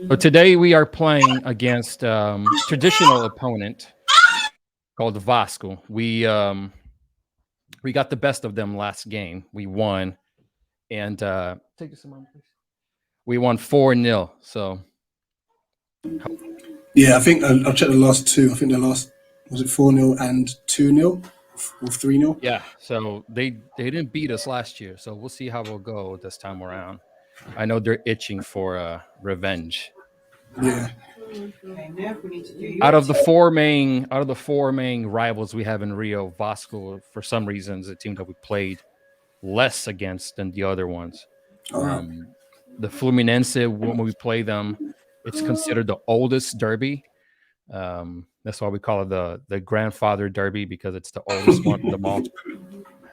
So today we are playing against traditional opponent called Vasco. We got the best of them last game. We won, and take this a moment, please. We won 4-0. So Yeah, I think I've checked the last two. I think the last was it 4-0 and 2-0 or 3-0. yeah, so they didn't beat us last year. So we'll see how we'll go this time around. I know they're itching for revenge. Yeah. Out of the four main rivals we have in Rio, Vasco for some reason is a team that we played less against than the other ones. The Fluminense, when we play them, it's considered the oldest derby. That's why we call it the grandfather derby, because it's the oldest one of them all.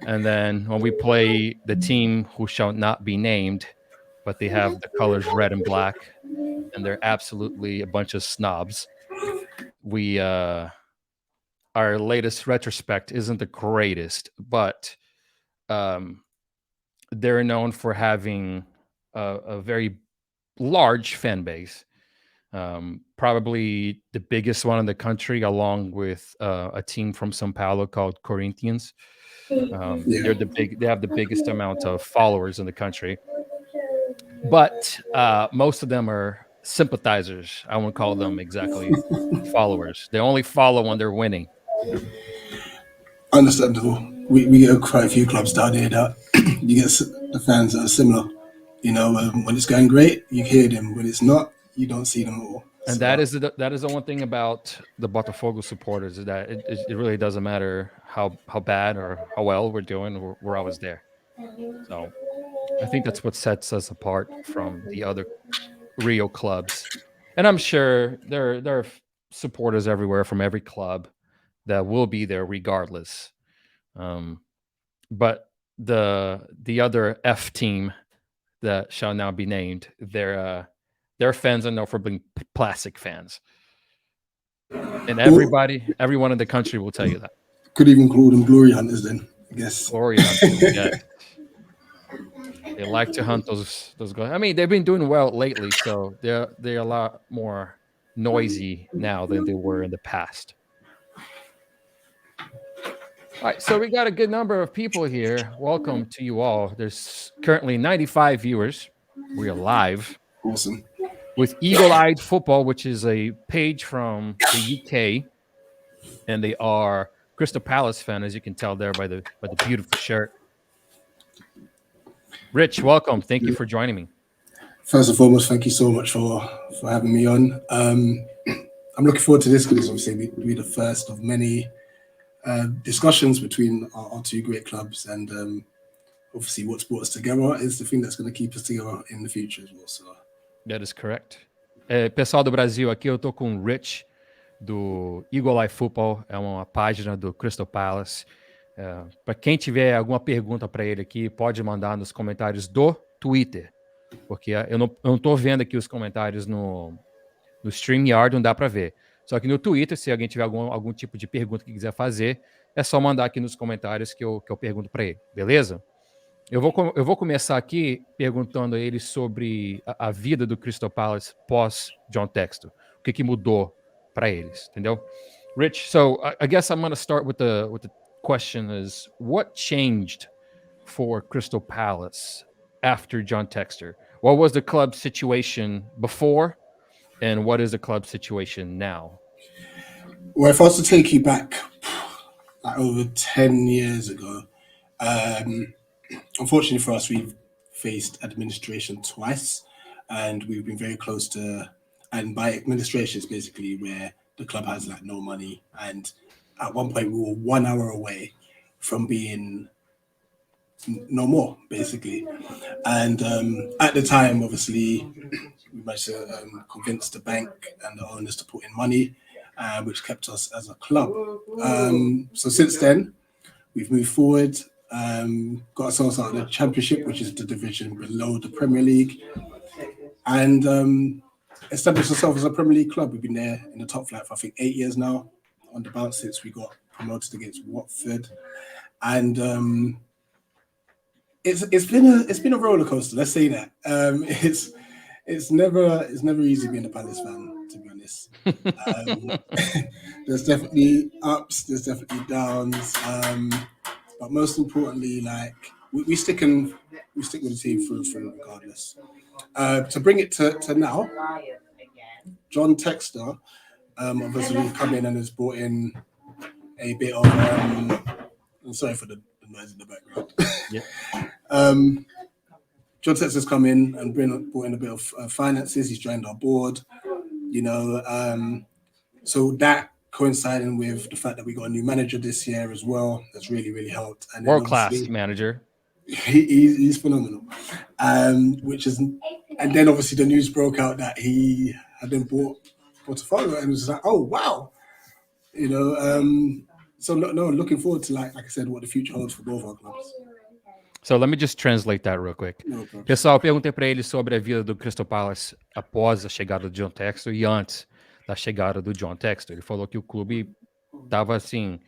And then when we play the team who shall not be named, but they have the colors red and black, and they're absolutely a bunch of snobs. We our latest retrospect isn't the greatest, but they're known for having a very large fan base, probably the biggest one in the country, along with a team from São Paulo called Corinthians. They have the biggest amount of followers in the country, but most of them are sympathizers. I won't call them exactly followers. They only follow when they're winning. Understandable. We get quite a few clubs down here that you get the fans that are similar. You know, when it's going great, you hear them. When it's not, you don't see them at all. And that is the one thing about the BOTAFOGO supporters, is that it really doesn't matter how bad or how well we're doing. We're always there. So I think that's what sets us apart from the other Rio clubs. And I'm sure there are supporters everywhere from every club that will be there regardless. But the other F team that shall now be named, their fans are known for being plastic fans, and everyone in the country will tell you that. Could even call them glory hunters then, I guess. Glory hunters, yeah. They like to hunt those guys. I mean, they've been doing well lately, so they're a lot more noisy now than they were in the past. All right, so we got a good number of people here. Welcome to you all. There's currently 95 viewers. We are live. Awesome. With Eagle Eyed Football, which is a page from the UK, and they are Crystal Palace fan, as you can tell there by the beautiful shirt. Rich, welcome. Thank you for joining me. First and foremost, thank you so much for having me on. I'm looking forward to this because obviously we'll be the first of many discussions between our two great clubs, and obviously what's brought us together is the thing that's going to keep us together in the future as well. So. That is correct. Pessoal do Brasil, aqui eu tô com o Rich do Eagle Eye Football, é uma página do Crystal Palace. Para quem tiver alguma pergunta para ele aqui, pode mandar nos comentários do Twitter, porque eu não tô vendo aqui os comentários no StreamYard, não dá para ver. Só que no Twitter, se alguém tiver algum tipo de pergunta que quiser fazer, é só mandar aqui nos comentários que eu pergunto para ele, beleza? Eu vou começar aqui perguntando a ele sobre a vida do Crystal Palace pós John Textor. O que mudou para eles, entendeu? Rich, so I guess I'm going to start with the question is, what changed for Crystal Palace after John Textor? What was the club situation before, and what is the club situation now? Well, if I was to take you back like over 10 years ago, unfortunately for us, we've faced administration twice, and we've been very close to, and by administration, it's basically where the club has like no money. And at one point we were 1 hour away from being no more, basically. And at the time, obviously, we managed to convince the bank and the owners to put in money, which kept us as a club. So since then, we've moved forward, got ourselves out of the Championship, which is the division below the Premier League, and established ourselves as a Premier League club. We've been there in the top flight for I think 8 years now, on the bounce since we got promoted against Watford. And it's been a roller coaster. Let's say that. It's never easy being a Palace fan, to be honest. Um, there's definitely ups, there's definitely downs, but most importantly, like we stick with the team through and through regardless. To bring it to now, John Texter obviously come in and has brought in a bit of I'm sorry for the noise in the background. Yeah. um, John Texter's come in and brought in a bit of finances. He's joined our board, you know. So that coinciding with the fact that we got a new manager this year as well, that's really helped. And then World class obviously manager. he's phenomenal. Which is, and then obviously the news broke out that he had been bought BOTAFOGO, and it was like, oh wow, you know. So no, looking forward to like I said, what the future holds for both our clubs. So let me just translate that real quick. No problem. Pessoal, eu perguntei para ele sobre a vida do Crystal Palace após a chegada do John Textor e antes da chegada do John Textor. Ele falou que o clube estava assim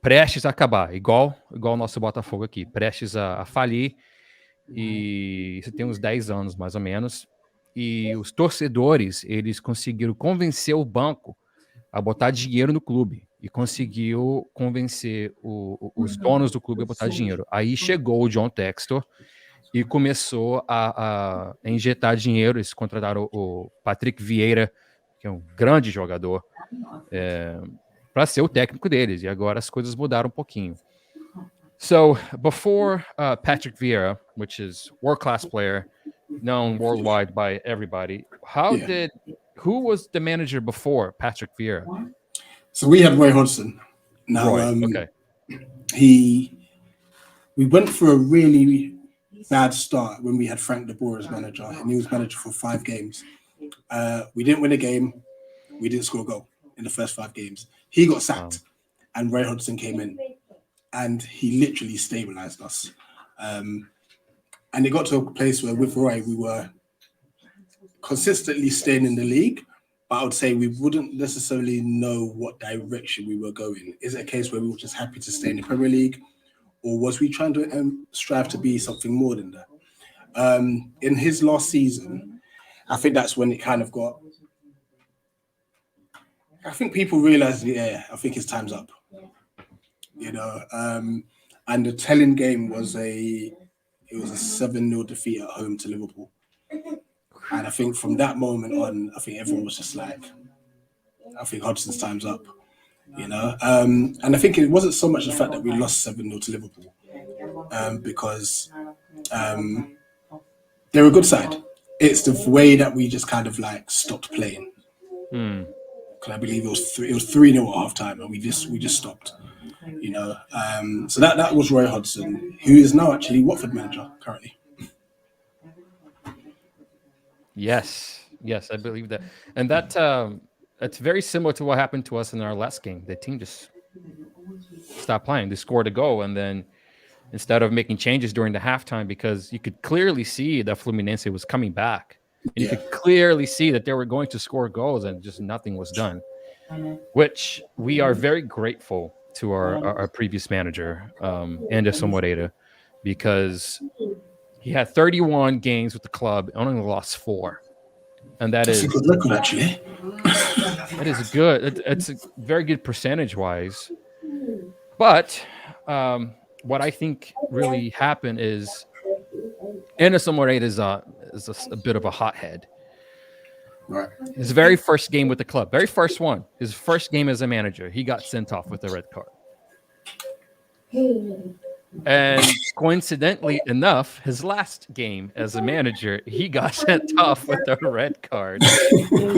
prestes a acabar, igual o nosso Botafogo aqui, prestes a falir. E isso tem uns 10 anos mais ou menos. E os torcedores, eles conseguiram convencer o banco a botar dinheiro no clube e conseguiu convencer os donos do clube a botar dinheiro. Aí chegou o John Textor e começou a injetar dinheiro. Eles contrataram o Patrick Vieira, que é um grande jogador, para ser o técnico deles. E agora as coisas mudaram um pouquinho. So before Patrick Vieira, which is world-class player, known worldwide by everybody, who was the manager before Patrick Vieira? So we had Roy Hodgson. Now, okay. We went for a really bad start when we had Frank de Boer as manager, and he was manager for 5 games. We didn't win a game. We didn't score a goal in the first 5 games. He got sacked, and Roy Hodgson came in, and he literally stabilized us. And it got to a place where with Roy, we were consistently staying in the league, but I would say we wouldn't necessarily know what direction we were going. Is it a case where we were just happy to stay in the Premier League, or was we trying to strive to be something more than that? In his last season, I think that's when it kind of got. I think people realized, yeah, I think his time's up. You know, and the telling game was a 7-0 defeat at home to Liverpool. And I think from that moment on, I think everyone was just like, I think Hodgson's time's up, you know. And I think it wasn't so much the fact that we lost 7-0 to Liverpool, because they're a good side. It's the way that we just kind of like stopped playing. Because I believe it was 3-0 at half time, and we just stopped. You know, so that was Roy Hodgson, who is now actually Watford manager currently. Yes, I believe that, and that it's very similar to what happened to us in our last game. The team just stopped playing. They scored a goal, and then instead of making changes during the halftime, because you could clearly see that Fluminense was coming back, and you could clearly see that they were going to score goals, and just nothing was done. Which we are very grateful to our previous manager, Anderson Moreira, because he had 31 games with the club, only lost 4. And that's a good record, actually. That is good. It's a very good percentage-wise. But what I think really happened is Anderson Moreira is a bit of a hothead. Right. His very first game with the club, very first one, his first game as a manager, he got sent off with a red card. And coincidentally enough, his last game as a manager, he got sent off with a red card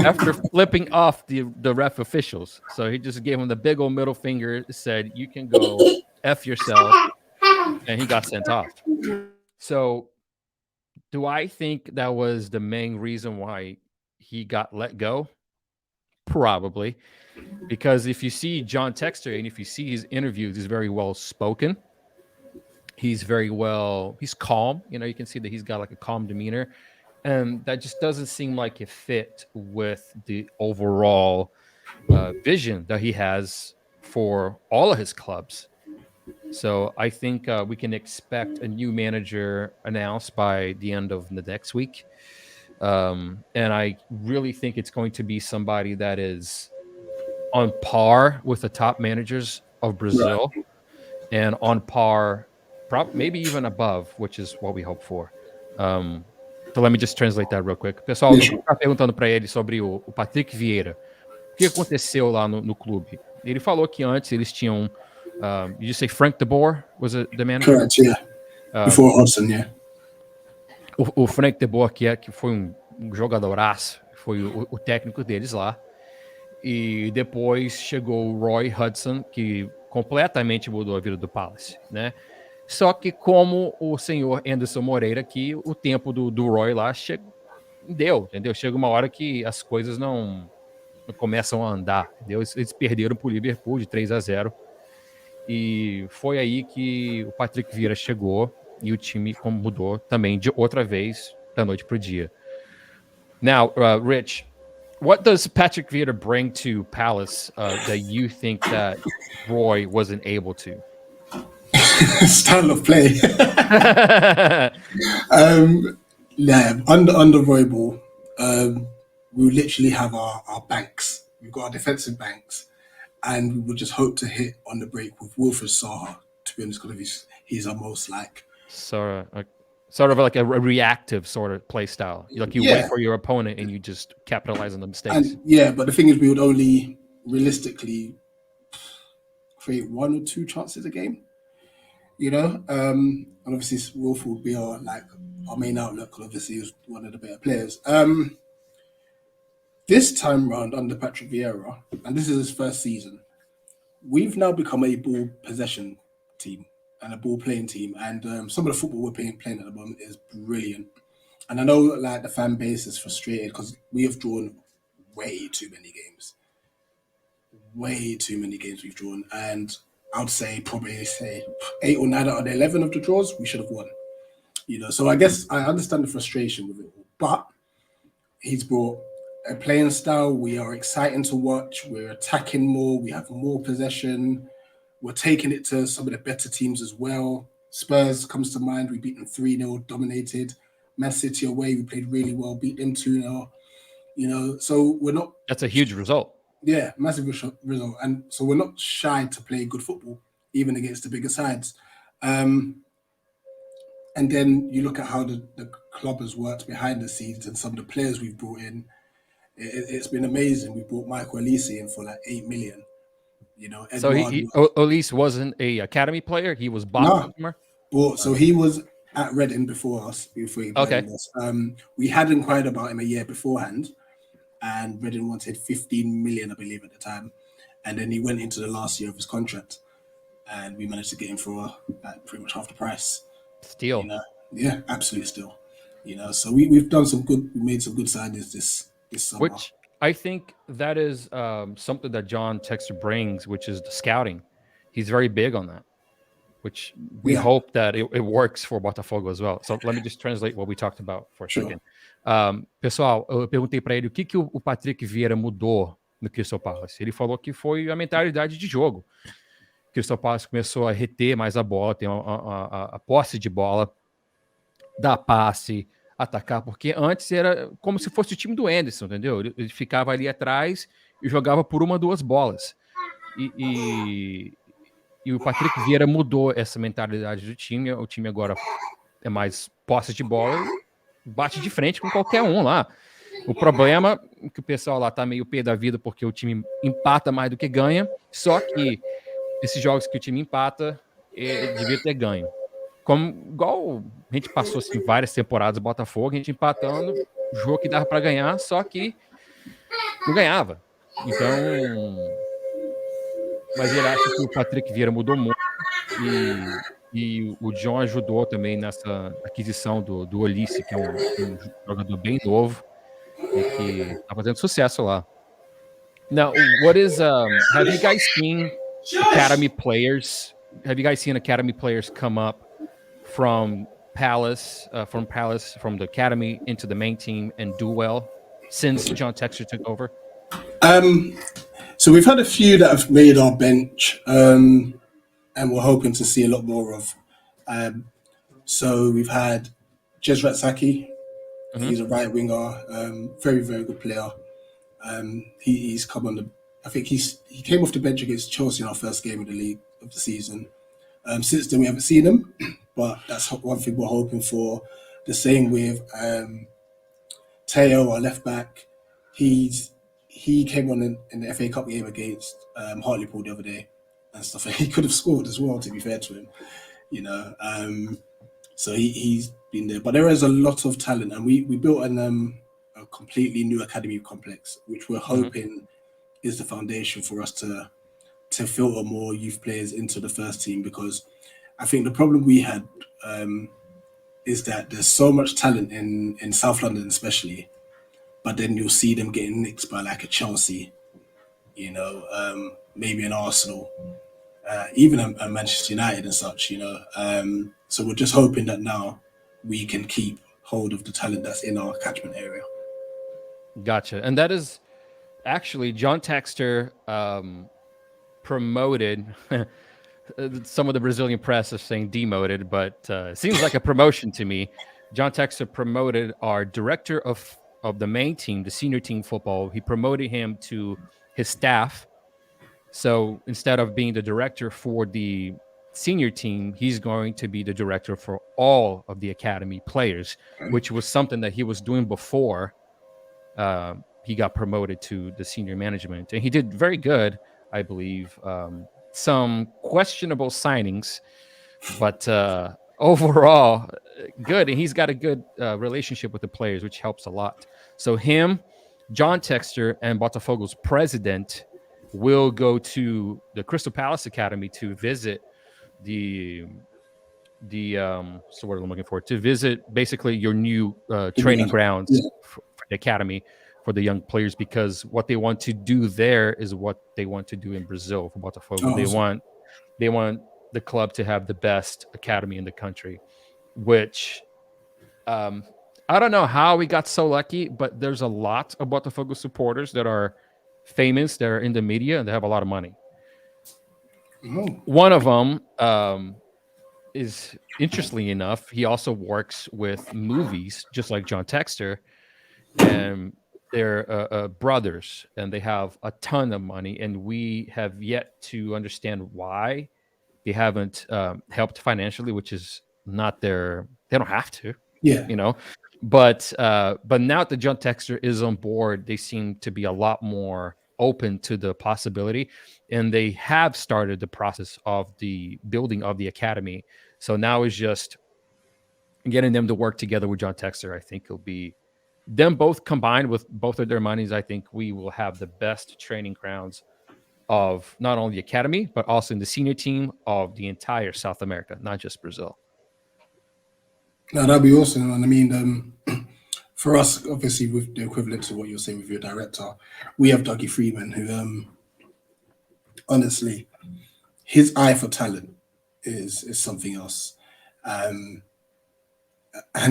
after flipping off the ref officials. So he just gave him the big old middle finger, said, "You can go F yourself," and he got sent off. So do I think that was the main reason why he got let go? Probably. Because if you see John Textor and if you see his interviews, he's very well spoken. He's calm. You know, you can see that he's got like a calm demeanor. And that just doesn't seem like it fit with the overall vision that he has for all of his clubs. So I think we can expect a new manager announced by the end of the next week. And I really think it's going to be somebody that is on par with the top managers of Right. Brazil and on par, maybe even above, which is what we hope for. So let me just translate that real quick. Pessoal, Yeah, eu sure. estava perguntando para ele sobre o Patrick Vieira. O que aconteceu lá no clube? Ele falou que antes eles tinham. You just say Frank de Boer was the manager? Correct, yeah. Before Hodgson, yeah. O Frank de Boer, que foi um jogadoraço, foi o técnico deles lá. E depois chegou o Roy Hodgson, que completamente mudou a vida do Palace, né? Só que como o senhor Anderson Moreira aqui, o tempo do Roy lá deu, entendeu? Chega uma hora que as coisas não começam a andar, entendeu? Eles perderam pro Liverpool de 3-0 e foi aí que o Patrick Vieira chegou e o time mudou também de outra vez da noite pro dia. Now, Rich, what does Patrick Vieira bring to Palace that you think that Roy wasn't able to? Style of play. Yeah, under Roy Ball, we literally have our banks. We've got our defensive banks, and we would just hope to hit on the break with Wilfred Saha. To be honest, because he's our most like sort of like a reactive sort of play style. Like you wait for your opponent and you just capitalize on the mistakes. And yeah, but the thing is, we would only realistically create 1 or 2 chances a game. You know, and obviously Wilfred would be our main outlet. Because obviously he's one of the better players. This time round under Patrick Vieira, and this is his first season, we've now become a ball possession team and a ball playing team. And some of the football we're playing at the moment is brilliant. And I know like the fan base is frustrated because we have drawn way too many games. Way too many games we've drawn. And I would say probably 8 or 9 out of the 11 of the draws we should have won. You know, so I guess I understand the frustration with it all. But he's brought a playing style. We are exciting to watch. We're attacking more. We have more possession. We're taking it to some of the better teams as well. Spurs comes to mind. We beat them 3-0, dominated. Man City away, we played really well, beat them 2-0. You know, so we're not... That's a huge result. Yeah, massive result. And so we're not shy to play good football, even against the bigger sides. And then you look at how the club has worked behind the scenes and some of the players we've brought in. It's been amazing. We brought Michael Elise in for like 8 million. You know, so Elise wasn't a academy player. He was bought somewhere. Well, so he was at Reading before he played us. We had inquired about him a year beforehand, and Reading wanted 15 million, I believe, at the time. And then he went into the last year of his contract, and we managed to get him for pretty much half the price. Steal. You know? Yeah, absolute steal. You know, so we've done some good. We made some good signings this summer. Which I think that is something that John Textor brings, which is the scouting. He's very big on that, which we hope that it works for Botafogo as well. So let me just translate what we talked about for a second. Pessoal, eu perguntei para ele o que o Patrick Vieira mudou no Crystal Palace. Ele falou que foi a mentalidade de jogo. O Crystal Palace começou a reter mais a bola, tem a posse de bola, dar passe, atacar, porque antes era como se fosse o time do Anderson, entendeu? Ele ficava ali atrás e jogava por 1, 2 bolas. E o Patrick Vieira mudou essa mentalidade do time. O time agora é mais posse de bola e bate de frente com qualquer um lá. O problema é que o pessoal lá tá meio pé da vida porque o time empata mais do que ganha, só que esses jogos que o time empata, devia ter ganho. Igual a gente passou assim, várias temporadas do Botafogo, a gente empatando, jogo que dava para ganhar, só que não ganhava. Então, mas ele acha que o Patrick Vieira mudou muito e o John ajudou também nessa aquisição do Olise, que é um jogador bem novo e que está fazendo sucesso lá. Now, what is have you guys seen academy players? Have you guys seen academy players come up from the academy into the main team and do well since John Textor took over? So we've had a few that have made our bench. and we're hoping to see a lot more of. Um, so we've had Jezrat Saki. He's a right winger, very very good player. He's come on the. I think he came off the bench against Chelsea in our first game of the league of the season. Since then we haven't seen him, but that's one thing we're hoping for. The same with Teo, our left back. He came on in the FA Cup game against Hartlepool the other day and stuff. He could have scored as well, to be fair to him, you know. So he's been there, but there is a lot of talent, and we built a completely new academy complex, which we're hoping is the foundation for us to filter more youth players into the first team. Because I think the problem we had is that there's so much talent in South London, especially, but then you'll see them getting nicked by like a Chelsea, you know, maybe an Arsenal, even a Manchester United and such, you know. So we're just hoping that now we can keep hold of the talent that's in our catchment area. Gotcha. And that is actually John Texter promoted. Some of the Brazilian press is saying demoted, but it seems like a promotion to me. John Texter promoted our director of the main team, the senior team football. He promoted him to his staff. So instead of being the director for the senior team, he's going to be the director for all of the academy players, which was something that he was doing before he got promoted to the senior management. And he did very good, I believe. Some questionable signings, but overall, good. And he's got a good relationship with the players, which helps a lot. So him, John Texter, and Botafogo's president will go to the Crystal Palace Academy to visit the so what I'm looking for, to visit basically your new training grounds for the academy for the young players, because what they want to do there is what they want to do in Brazil for Botafogo. They want the club to have the best academy in the country, which I don't know how we got so lucky, but there's a lot of Botafogo supporters that are famous, that are in the media, and they have a lot of money. One of them is, interestingly enough, he also works with movies, just like John Texter, and they're brothers, and they have a ton of money, and we have yet to understand why they haven't helped financially, which is not their. They don't have to, you know. But now that John Texter is on board, they seem to be a lot more open to the possibility, and they have started the process of the building of the academy. So now it's just getting them to work together with John Texter. I think it'll be them both combined with both of their monies. I think we will have the best training grounds of not only the academy, but also in the senior team of the entire South America, not just Brazil. No, that'd be awesome. And I mean, for us, obviously, with the equivalent to what you're saying with your director, we have Dougie Freeman, who, honestly, his eye for talent is something else. And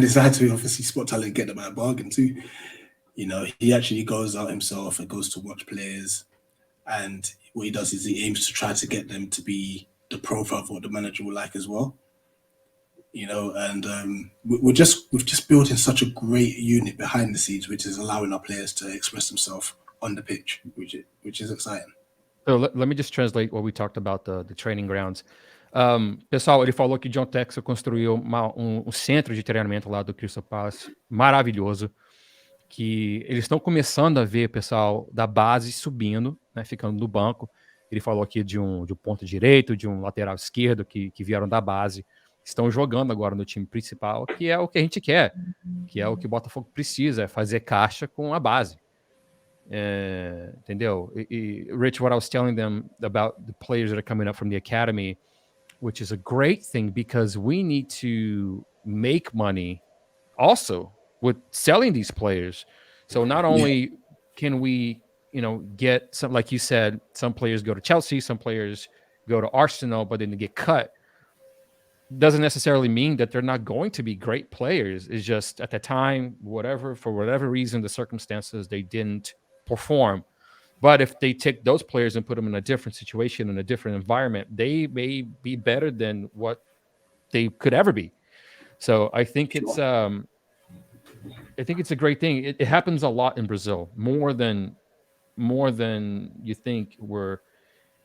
his eye to obviously spot talent, get them at a bargain too. You know, he actually goes out himself and goes to watch players, and what he does is he aims to try to get them to be the profile of what the manager would like as well. You know, and we've just building such a great unit behind the scenes, which is allowing our players to express themselves on the pitch, which is exciting. So let me just translate what we talked about, the training grounds. Pessoal, ele falou que John Texel construiu um centro de treinamento lá do Crystal Palace maravilhoso, que eles estão começando a ver o pessoal da base subindo, né, ficando no banco. Ele falou aqui de um ponto direito, de um lateral esquerdo que vieram da base, estão jogando agora no time principal, que é o que a gente quer, que é o que o Botafogo precisa, é fazer caixa com a base. Entendeu? Rich, what I was telling them about the players that are coming up from the academy, which is a great thing because we need to make money also with selling these players. So not only can we, get some, like you said, some players go to Chelsea, some players go to Arsenal, but then they get cut. Doesn't necessarily mean that they're not going to be great players. It's just at the time, for whatever reason, the circumstances, they didn't perform. But if they take those players and put them in a different situation, in a different environment, they may be better than what they could ever be. So I think it's a great thing. It happens a lot in Brazil, more than you think. Where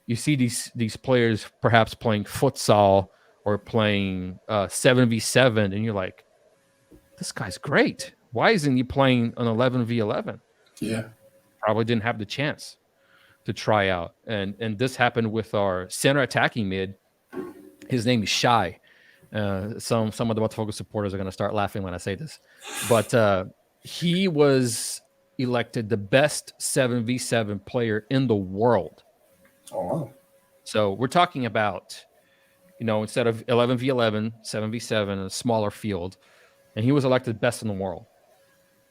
you see these players perhaps playing futsal or playing 7v7, and you're like, this guy's great. Why isn't he playing an 11v11? Yeah. Probably didn't have the chance to try out. And this happened with our center attacking mid. His name is Shy. Some of the Botafogo supporters are going to start laughing when I say this, but he was elected the best 7v7 player in the world. Oh, wow. So we're talking about, instead of 11v11, 7v7, a smaller field, and he was elected best in the world.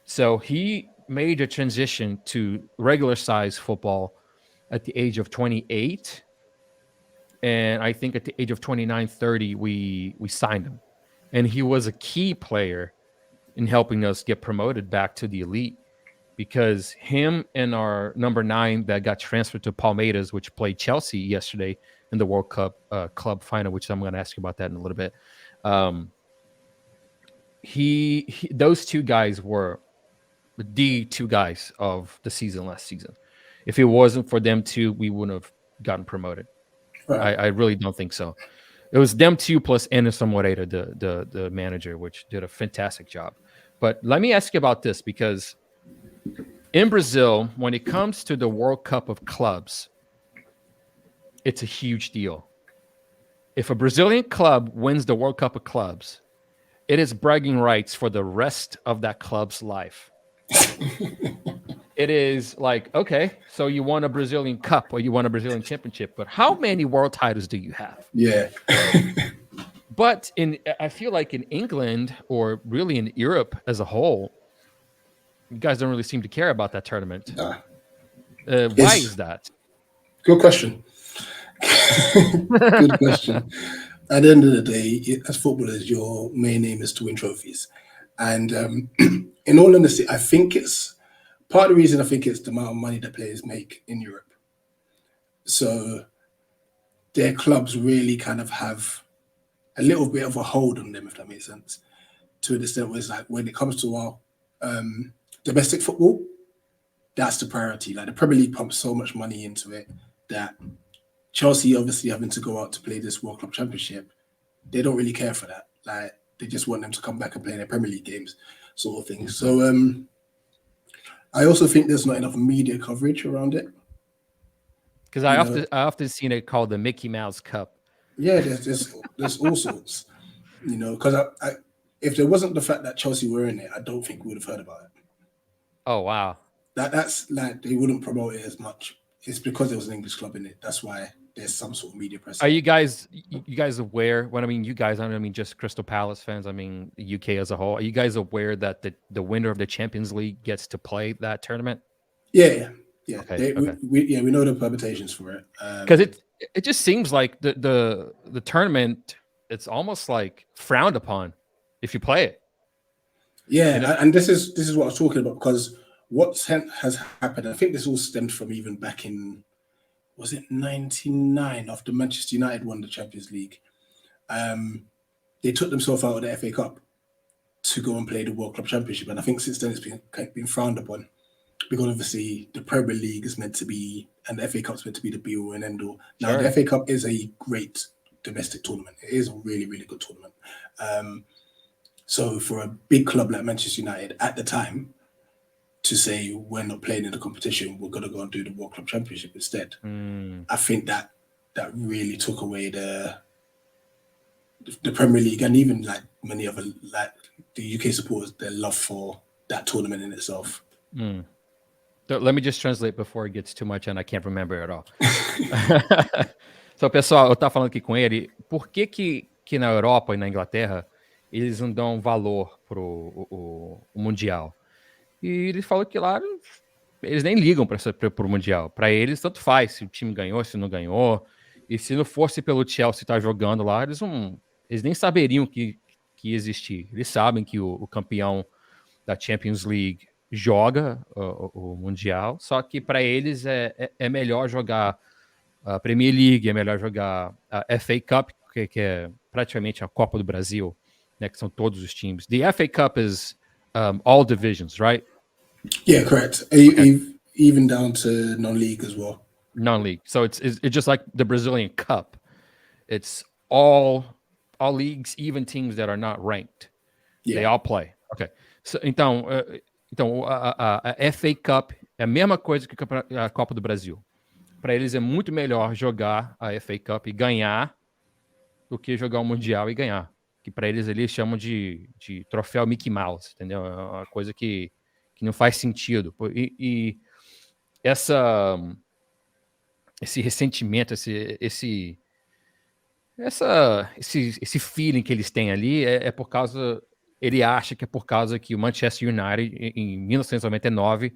So he made a transition to regular size football at the age of 28. And I think at the age of 29, 30, we signed him. And he was a key player in helping us get promoted back to the elite, because him and our number 9 that got transferred to Palmeiras, which played Chelsea yesterday in the World Cup club final, which I'm going to ask you about that in a little bit. Those two guys were the two guys of the season last season. If it wasn't for them two, we wouldn't have gotten promoted. Right. I really don't think so. It was them two plus Anderson Moreira, the manager, which did a fantastic job. But let me ask you about this, because in Brazil, when it comes to the World Cup of clubs, it's a huge deal. If a Brazilian club wins the World Cup of clubs, it is bragging rights for the rest of that club's life. It is like, okay, so you won a Brazilian Cup or you won a Brazilian championship, but how many world titles do you have? Yeah. But I feel like in England, or really in Europe as a whole, you guys don't really seem to care about that tournament. Why is that? Good question. Good question. At the end of the day, as footballers, your main aim is to win trophies. And in all honesty, I think it's part of the reason. I think it's the amount of money that players make in Europe. So their clubs really kind of have a little bit of a hold on them, if that makes sense, to an extent where it's like, when it comes to our domestic football, that's the priority. Like, the Premier League pumps so much money into it that Chelsea, obviously having to go out to play this World Club Championship, they don't really care for that. Like, they just want them to come back and play their Premier League games, sort of thing. So I also think there's not enough media coverage around it. Because I often seen it called the Mickey Mouse Cup. Yeah, there's all sorts. Because if there wasn't the fact that Chelsea were in it, I don't think we would have heard about it. Oh wow. That's like, they wouldn't promote it as much. It's because there was an English club in it. That's why there's some sort of media presence. Are you guys aware? When I mean you guys, I don't mean just Crystal Palace fans. I mean the UK as a whole. Are you guys aware that the winner of the Champions League gets to play that tournament? Yeah. Okay. We know the permutations for it. Because it just seems like the tournament, it's almost like frowned upon if you play it. Yeah, and this is what I was talking about, because what has happened, I think this all stemmed from even back in, was it 99, after Manchester United won the Champions League. They took themselves out of the FA Cup to go and play the World Club Championship, and I think since then it's been frowned upon, because obviously the Premier League is meant to be, and the FA Cup is meant to be the be-all and end-all. Now, sure. The FA Cup is a great domestic tournament. It is a really, really good tournament. So for a big club like Manchester United at the time to say, we're not playing in the competition, we're going to go and do the World Club Championship instead, I think that really took away the Premier League, and even like many other, like the UK supporters, their love for that tournament in itself. Let me just translate before it gets too much and I can't remember it all. So, pessoal, eu tava falando aqui com ele, por que na Europa e na Inglaterra eles não dão valor pro Mundial? E ele falou que lá eles nem ligam pro Mundial. Para eles, tanto faz se o time ganhou, se não ganhou. E se não fosse pelo Chelsea estar jogando lá, eles nem saberiam que existir. Eles sabem que o campeão da Champions League joga o Mundial, só que para eles é melhor jogar a Premier League, é melhor jogar a FA Cup, que é praticamente a Copa do Brasil, né, que são todos os times. The FA Cup is all divisions, right? Yeah, correct. Okay. Even down to non-league as well. Non-league. So it's just like the Brazilian Cup. It's all leagues, even teams that are not ranked. Yeah. They all play. Okay. So, então a FA Cup é a mesma coisa que a Copa do Brasil. Para eles é muito melhor jogar a FA Cup e ganhar do que jogar o Mundial e ganhar. Que para eles chamam de troféu Mickey Mouse, entendeu? É uma coisa que não faz sentido. E esse ressentimento, esse feeling que eles têm ali é por causa. Ele acha que é por causa que o Manchester United, em 1999,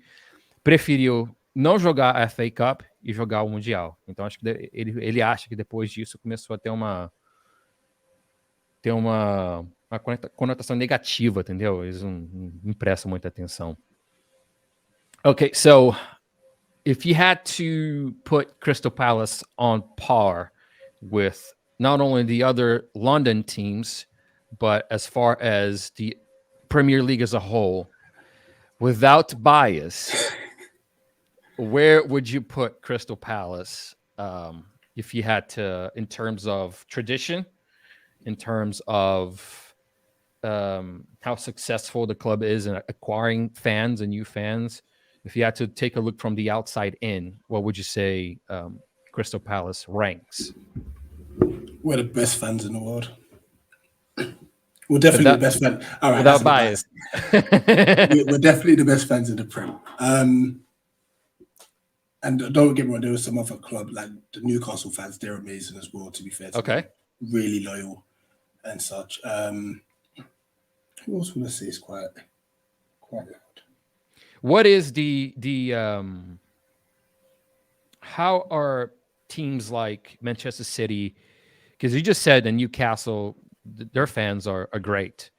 preferiu não jogar a FA Cup e jogar o Mundial. Então, acho que ele acha que depois disso começou a ter uma conotação negativa, entendeu? Eles não prestam muita atenção. Okay, so if you had to put Crystal Palace on par with not only the other London teams, but as far as the Premier League as a whole, without bias, where would you put Crystal Palace if you had to, in terms of tradition, in terms of how successful the club is in acquiring fans and new fans? If you had to take a look from the outside in, what would you say Crystal Palace ranks? We're the best fans in the world. We're definitely the best fans. All right, without bias. We're definitely the best fans in the Prem. And don't get me wrong, there was some other club like the Newcastle fans. They're amazing as well. To be fair, okay, really loyal and such. Who else would I say is quite loud? What is the how are teams like Manchester City? Because you just said that Newcastle, their fans are great.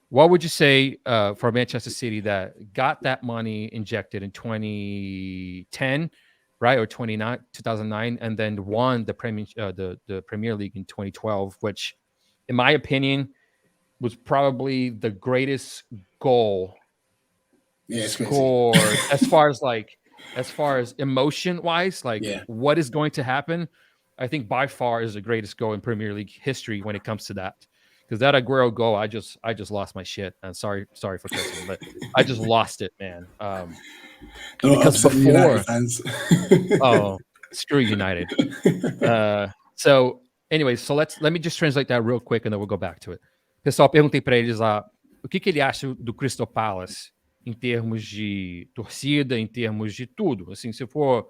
What would you say for Manchester City that got that money injected in 2010, right, or 2009, and then won the Premier League in 2012, which, in my opinion, was probably the greatest goal scored as far as emotion wise, like what is going to happen. I think by far is the greatest goal in Premier League history when it comes to that. Because that Aguero goal, I just lost my shit. And sorry for cursing, but I just lost it, man. Because before, fans. oh, screw United. So, anyway, so let me just translate that real quick, and then we'll go back to it. Pessoal, perguntei para eles lá o que ele acha do Crystal Palace em termos de torcida, em termos de tudo. Assim, se for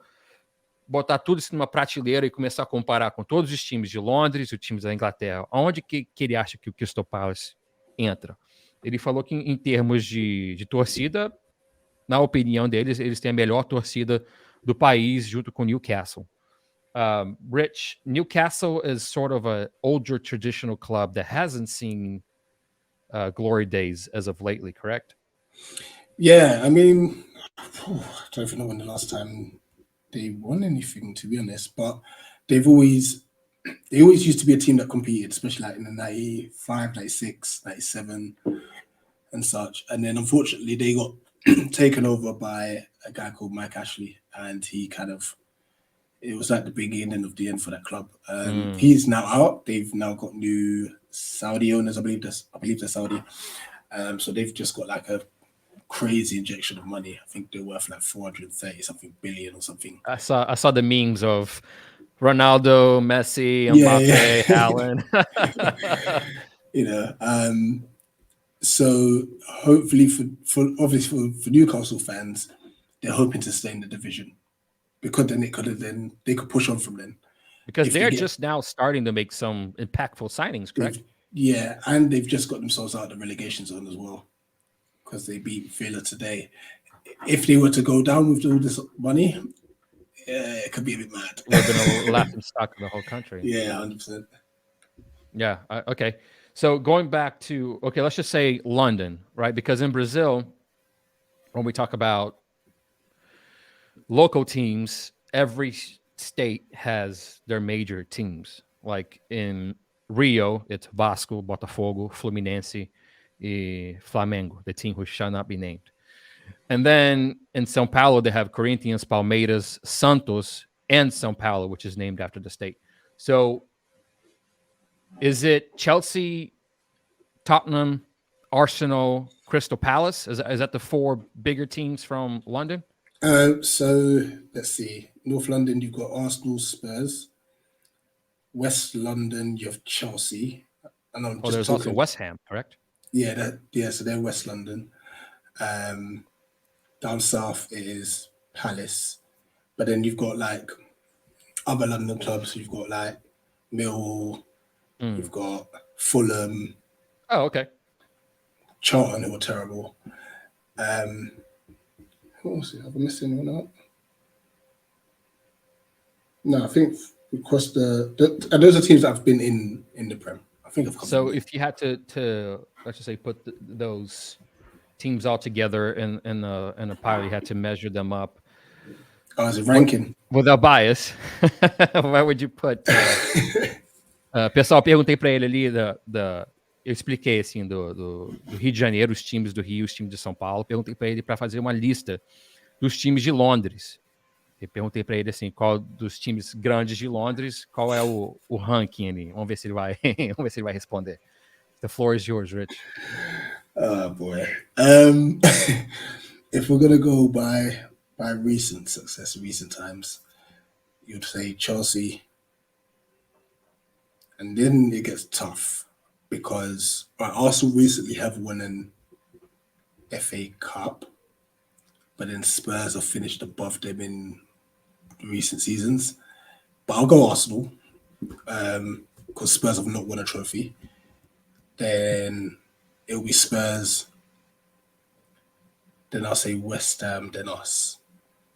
botar tudo isso numa prateleira e começar a comparar com todos os times de Londres e os times da Inglaterra, onde que ele acha que o Crystal Palace entra? Ele falou que em termos de torcida, na opinião deles, eles têm a melhor torcida do país junto com Newcastle. Rich, Newcastle is sort of an older traditional club that hasn't seen glory days as of lately, correct? Yeah, I mean, I don't even know when the last time they won anything, to be honest, but they always used to be a team that competed, especially like in the 95, 96, 97 and such. And then unfortunately they got taken over by a guy called Mike Ashley, and it was like the beginning of the end for that club. He's now out. They've now got new Saudi owners, I believe they're Saudi. So they've just got like a crazy injection of money. I think they're worth like 430 something billion or something. I saw the memes of Ronaldo, Messi, Mbappe, Haaland. So hopefully for Newcastle fans, they're hoping to stay in the division, because then they could push on from then. Because they're just now starting to make some impactful signings, correct? Yeah, and they've just got themselves out of the relegation zone as well, because they beat Villa today. If they were to go down with all this money, it could be a bit mad. We're going to laughing stock of the whole country. Yeah, 100%. Yeah, okay. So going back to, let's just say London, right? Because in Brazil, when we talk about local teams, every state has their major teams. Like in Rio, it's Vasco, Botafogo, Fluminense, Flamengo, the team who shall not be named. And then in Sao Paulo, they have Corinthians, Palmeiras, Santos, and Sao Paulo, which is named after the state. So is it Chelsea, Tottenham, Arsenal, Crystal Palace? Is that the four bigger teams from London? So let's see. North London, you've got Arsenal, Spurs. West London, you have Chelsea. And I'm just there's talking. also West Ham, correct? Yeah, so they're West London. Down south is Palace. But then you've got like other London clubs. You've got like Mill, you've got Fulham. Oh, okay. Charlton, who were terrible. Who else? Have I missed anyone out? No, I think across and those are teams that have been in the Prem. I think I've come. So if you had to let's just say put those teams all together in a pile, you had to measure them up. As a ranking. Without bias, where would you put? Pessoal, perguntei para ele ali eu expliquei assim do Rio de Janeiro, os times do Rio, os times de São Paulo. Perguntei para ele para fazer uma lista dos times de Londres. E perguntei para ele assim, qual dos times grandes de Londres, qual é o ranking ali. Vamos ver se ele vai, vamos ver se ele vai responder. The floor is yours, Rich. Oh boy. If we're gonna go by recent success, recent times, you'd say Chelsea. And then it gets tough because Arsenal recently have won an FA Cup, but then Spurs have finished above them in recent seasons. But I'll go Arsenal because Spurs have not won a trophy. Then it'll be Spurs. Then I'll say West Ham, then us.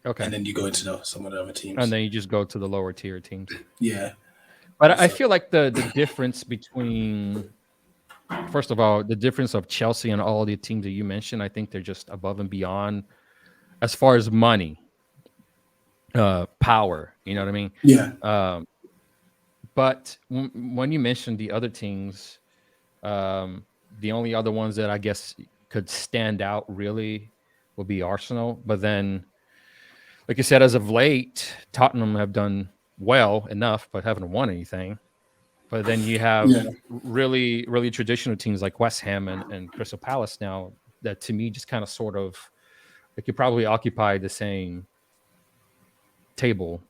Okay. And then you go into some of the other teams. And then you just go to the lower tier teams. Yeah. But I feel like the difference between, first of all, the difference of Chelsea and all the teams that you mentioned, I think they're just above and beyond as far as money, power, you know what I mean? Yeah. But when you mentioned the other teams, the only other ones that I guess could stand out really would be Arsenal. But then, like you said, as of late, Tottenham have done well enough, but haven't won anything. But then you have really, really traditional teams like West Ham and Crystal Palace now that to me just kind of sort of like you probably occupy the same table,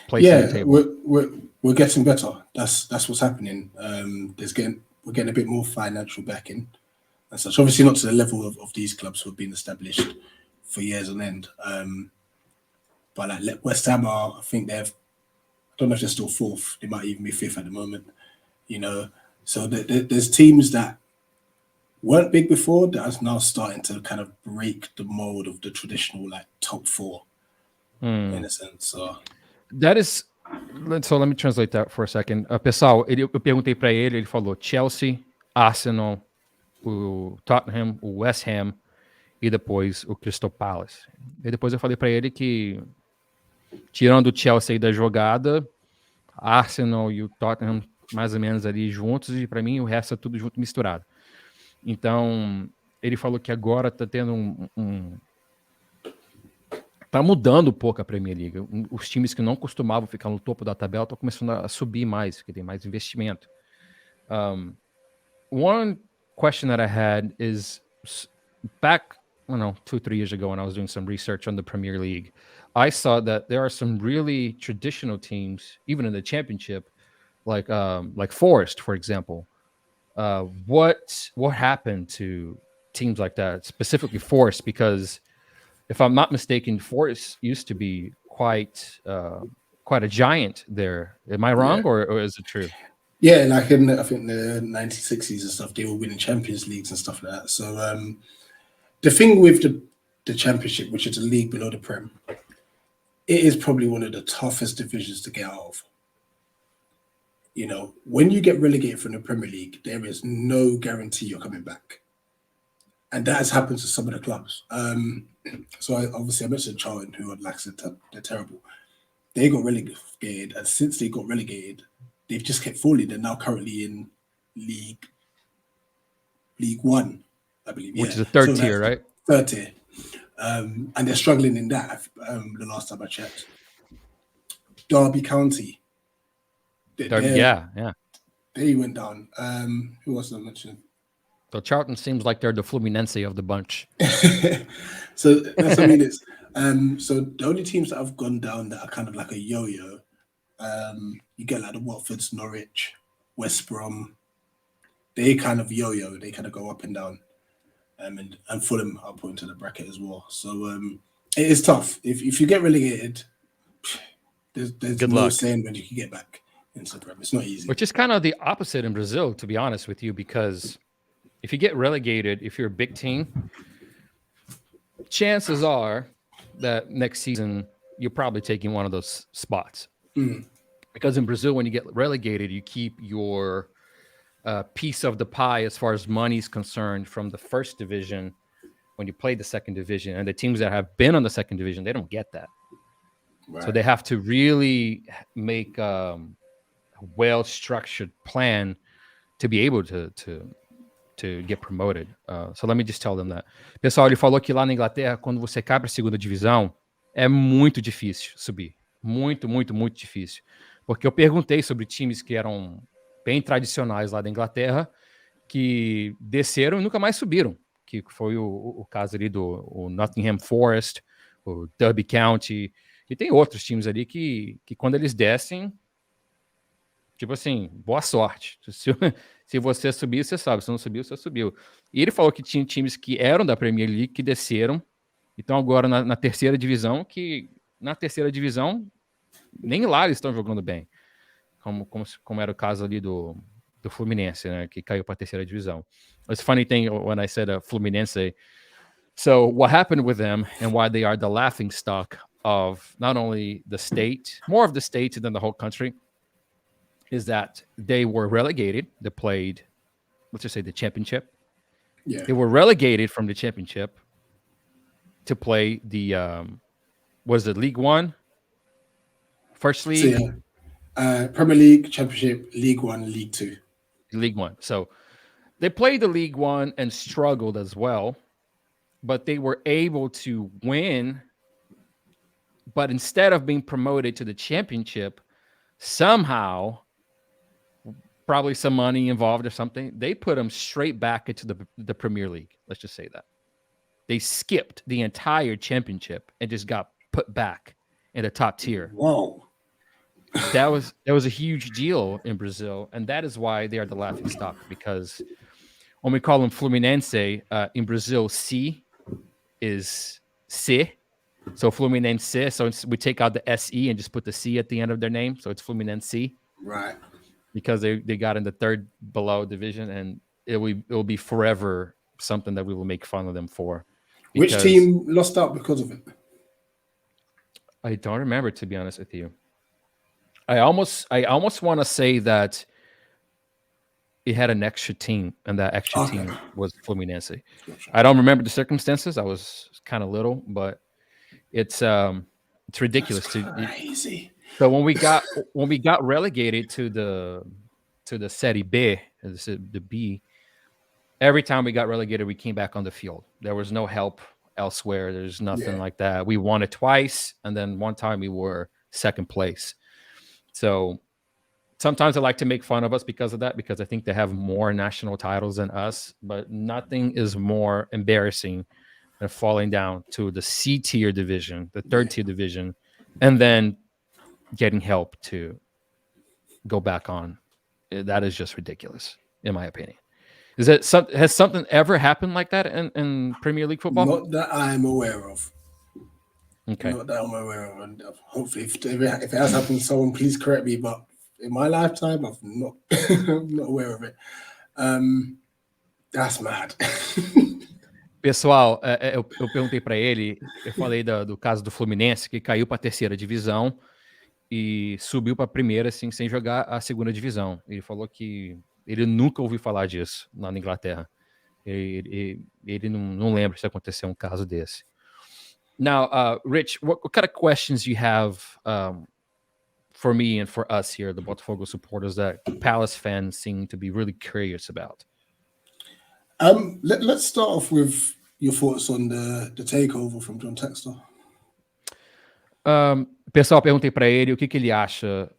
place in the table. We're getting better. That's what's happening. We're getting a bit more financial backing and such. Obviously not to the level of these clubs who have been established for years on end. But like West Ham I think I don't know if they're still fourth. They might even be fifth at the moment. So there's teams that weren't big before that are now starting to kind of break the mold of the traditional like top four in a sense. So that is. So let me translate that for a second. Pessoal, eu perguntei para ele falou Chelsea, Arsenal, o Tottenham, o West Ham e depois o Crystal Palace. E depois eu falei para ele que tirando o Chelsea da jogada, Arsenal e o Tottenham mais ou menos ali juntos e para mim o resto é tudo junto misturado. Então, ele falou que agora tá tendo tá mudando um pouco a Premier League. Os times que não costumavam ficar no topo da tabela estão começando a subir mais, porque tem mais investimento. One question that I had is back, 2-3 years ago when I was doing some research on the Premier League, I saw that there are some really traditional teams, even in the championship, like Forest, for example. What happened to teams like that, specifically Forest? Because if I'm not mistaken, Forest used to be quite a giant there. Am I wrong, or is it true? Yeah, like in I think the 1960s and stuff, they were winning Champions Leagues and stuff like that. So the thing with the Championship, which is a league below the Prem, it is probably one of the toughest divisions to get out of. When you get relegated from the Premier League, there is no guarantee you're coming back. And that has happened to some of the clubs. So obviously I mentioned Charlton, who, like I said, they're terrible. They got relegated, and since they got relegated, they've just kept falling. They're now currently in League One, I believe. Which is the third tier, right? Third tier. And they're struggling in that. The last time I checked, Derby County. Yeah. They went down. Who else did I mention? So Charlton seems like they're the Fluminense of the bunch. So that's what I mean. It's so the only teams that have gone down that are kind of like a yo-yo, you get like the Watfords, Norwich, West Brom. They kind of yo-yo. They kind of go up and down. And Fulham are put into the bracket as well. So it is tough. If you get relegated, there's Good no luck. saying when you can get back into the Prem. It's not easy. Which is kind of the opposite in Brazil, to be honest with you, because if you get relegated, if you're a big team, chances are that next season you're probably taking one of those spots. Because in Brazil, when you get relegated, you keep your piece of the pie as far as money is concerned from the first division when you play the second division. And the teams that have been on the second division, they don't get that. Right. So they have to really make a well-structured plan to be able to get promoted. So let me just tell them that. Pessoal, ele falou que lá na Inglaterra, quando você cai para a segunda divisão, é muito difícil subir. Muito, muito, muito difícil. Porque eu perguntei sobre times que eram bem tradicionais lá da Inglaterra, que desceram e nunca mais subiram. Que foi o caso ali do Nottingham Forest, o Derby County, e tem outros times ali que quando eles descem, tipo assim, boa sorte. Se você subir, você sabe. Se não subiu, você subiu. E ele falou que tinha times que eram da Premier League que desceram, então agora na terceira divisão, que na terceira divisão nem lá eles estão jogando bem. Como era o caso ali do Fluminense, né, que caiu para a terceira divisão. It's a funny thing when I said Fluminense. So what happened with them and why they are the laughing stock of not only the state, more of the state than the whole country, is that they were relegated. They played, let's just say, the championship. Yeah. They were relegated from the championship to play the, was it League One? First League? So, yeah. Premier League, Championship, League One, League Two. League One. So they played the League One and struggled as well, but they were able to win. But instead of being promoted to the championship, somehow, probably some money involved or something, they put them straight back into the Premier League. Let's just say that. They skipped the entire championship and just got put back in the top tier. Whoa. That was a huge deal in Brazil, and that is why they are the laughing stock, because when we call them Fluminense, in Brazil, C is C. So Fluminense, so we take out the SE and just put the C at the end of their name, so it's Fluminense. Right. Because they got in the third below division, and it will be forever something that we will make fun of them for. Which team lost out because of it? I don't remember, to be honest with you. I almost want to say that it had an extra team, and that extra team was Fluminense. Gotcha. I don't remember the circumstances. I was kind of little, but it's ridiculous. That's crazy. So when we got relegated to the Serie B, the B, every time we got relegated, we came back on the field. There was no help elsewhere. There's nothing like that. We won it twice, and then one time we were second place. So sometimes I like to make fun of us because of that, because I think they have more national titles than us, but nothing is more embarrassing than falling down to the C tier division, the third tier division, and then getting help to go back on. That is just ridiculous, in my opinion. Has something ever happened like that in Premier League football? Not that I'm aware of. Okay. Not that I'm aware of. And hopefully, if it has happened, someone please correct me. But in my lifetime, I'm not aware of it. That's mad. Pessoal, eu perguntei para ele, eu falei do caso do Fluminense, que caiu para a terceira divisão e subiu para a primeira, assim, sem jogar a segunda divisão. Ele falou que ele nunca ouviu falar disso lá na Inglaterra. Ele não lembra se aconteceu um caso desse. Now, Rich, what kind of questions you have for me and for us here, the Botafogo supporters, that Palace fans seem to be really curious about? Let's start off with your thoughts on the takeover from John Textor. Pessoal, perguntei para ele o que ele acha,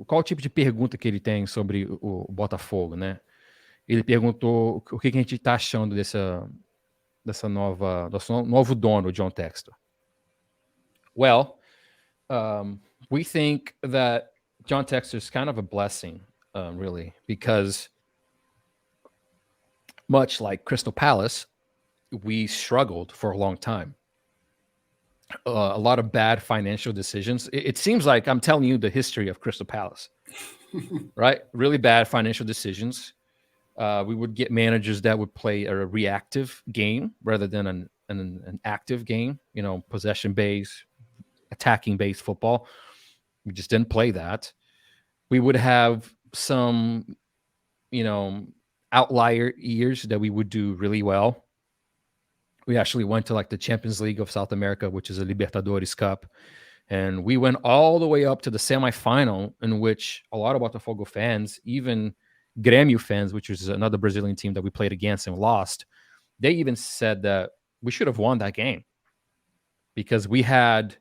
qual o tipo de pergunta que ele tem sobre o Botafogo, né? Ele perguntou o que a gente está achando desse novo dono, John Textor. Well, we think that John Textor is kind of a blessing, really, because much like Crystal Palace, we struggled for a long time. A lot of bad financial decisions. It seems like I'm telling you the history of Crystal Palace, right? Really bad financial decisions. We would get managers that would play a reactive game rather than an active game, possession-based, attacking-based football. We just didn't play that. We would have some, outlier years that we would do really well. We actually went to like the Champions League of South America, which is a Libertadores Cup. And we went all the way up to the semifinal, in which a lot of Botafogo fans, even Grêmio fans, which is another Brazilian team that we played against and lost, they even said that we should have won that game because we had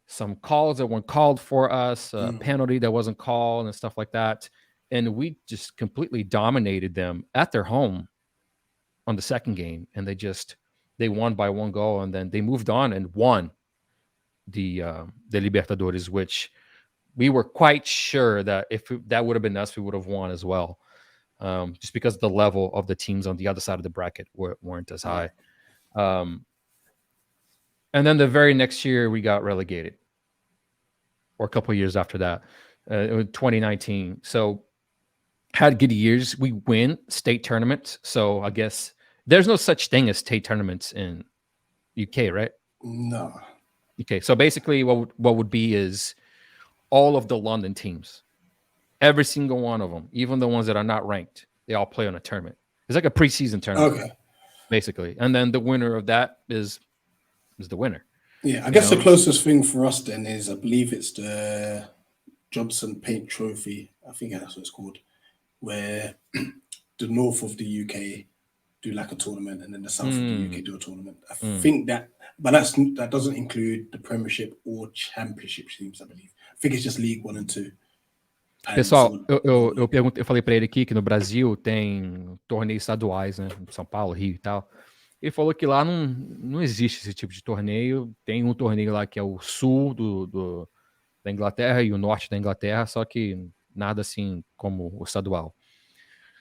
some calls that weren't called for us, a penalty that wasn't called and stuff like that. And we just completely dominated them at their home on the second game. And they won by 1 goal, and then they moved on and won the Libertadores, which we were quite sure that if that would have been us, we would have won as well. Just because the level of the teams on the other side of the bracket weren't as high. And then the very next year, we got relegated, or a couple of years after that, 2019. So had good years. We win state tournaments. So I guess there's no such thing as state tournaments in UK, right? No. Okay, so basically what would be is all of the London teams, every single one of them, even the ones that are not ranked, they all play on a tournament. It's like a preseason tournament, basically. And then the winner of that is the winner. Yeah, I guess the closest thing for us then is, I believe it's the Johnson Paint Trophy. I think that's what it's called, where the north of the UK do like a tournament, and then the south of the UK do a tournament. I think that, but that doesn't include the Premiership or Championship teams, I believe. I think it's just League 1 and 2. Pessoal, eu falei para ele aqui que no Brasil tem torneios estaduais, né? São Paulo, Rio e tal. Ele falou que lá não existe esse tipo de torneio. Tem um torneio lá que é o sul da Inglaterra e o norte da Inglaterra, só que nada assim como o estadual.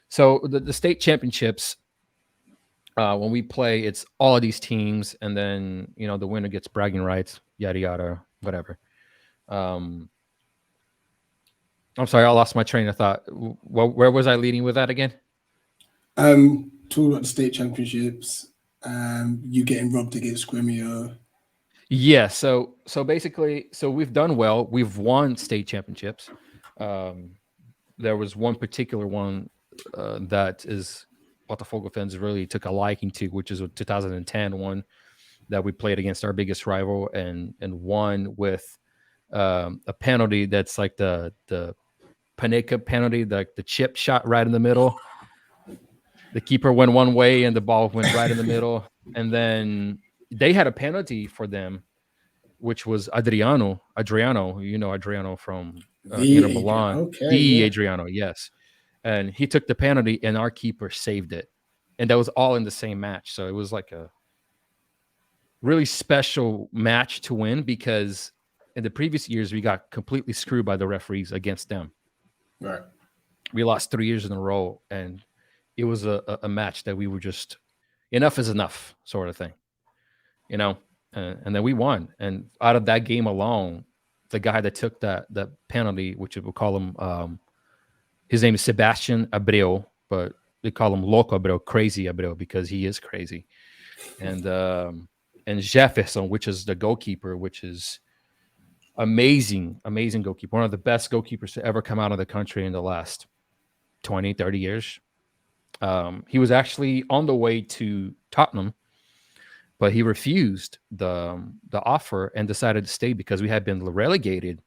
So the state championships, when we play, it's all of these teams, and then the winner gets bragging rights, yada yada, whatever. I'm sorry, I lost my train of thought. Where was I leading with that again? Talking about the state championships, you getting robbed against Gremio. Yeah, so basically, we've done well. We've won state championships. There was one particular one that is Botafogo fans really took a liking to, which is a 2010 one that we played against our biggest rival and won with a penalty that's like the Panenka penalty, the chip shot right in the middle. The keeper went one way and the ball went right in the middle. And then they had a penalty for them, which was Adriano, Adriano from Inter Milan. Adriano, yes. And he took the penalty and our keeper saved it. And that was all in the same match. So it was like a really special match to win, because in the previous years, we got completely screwed by the referees against them. Right. We lost 3 years in a row, and it was a match that we were just, enough is enough sort of thing, and then we won. And out of that game alone, the guy that took that penalty, which we'll call him, his name is Sebastian Abreu, but they call him Loco Abreu, Crazy Abreu, because he is crazy. And Jefferson, which is the goalkeeper, which is amazing goalkeeper, one of the best goalkeepers to ever come out of the country in the last 20, 30 years. He was actually on the way to Tottenham, but he refused the offer and decided to stay because we had been relegated,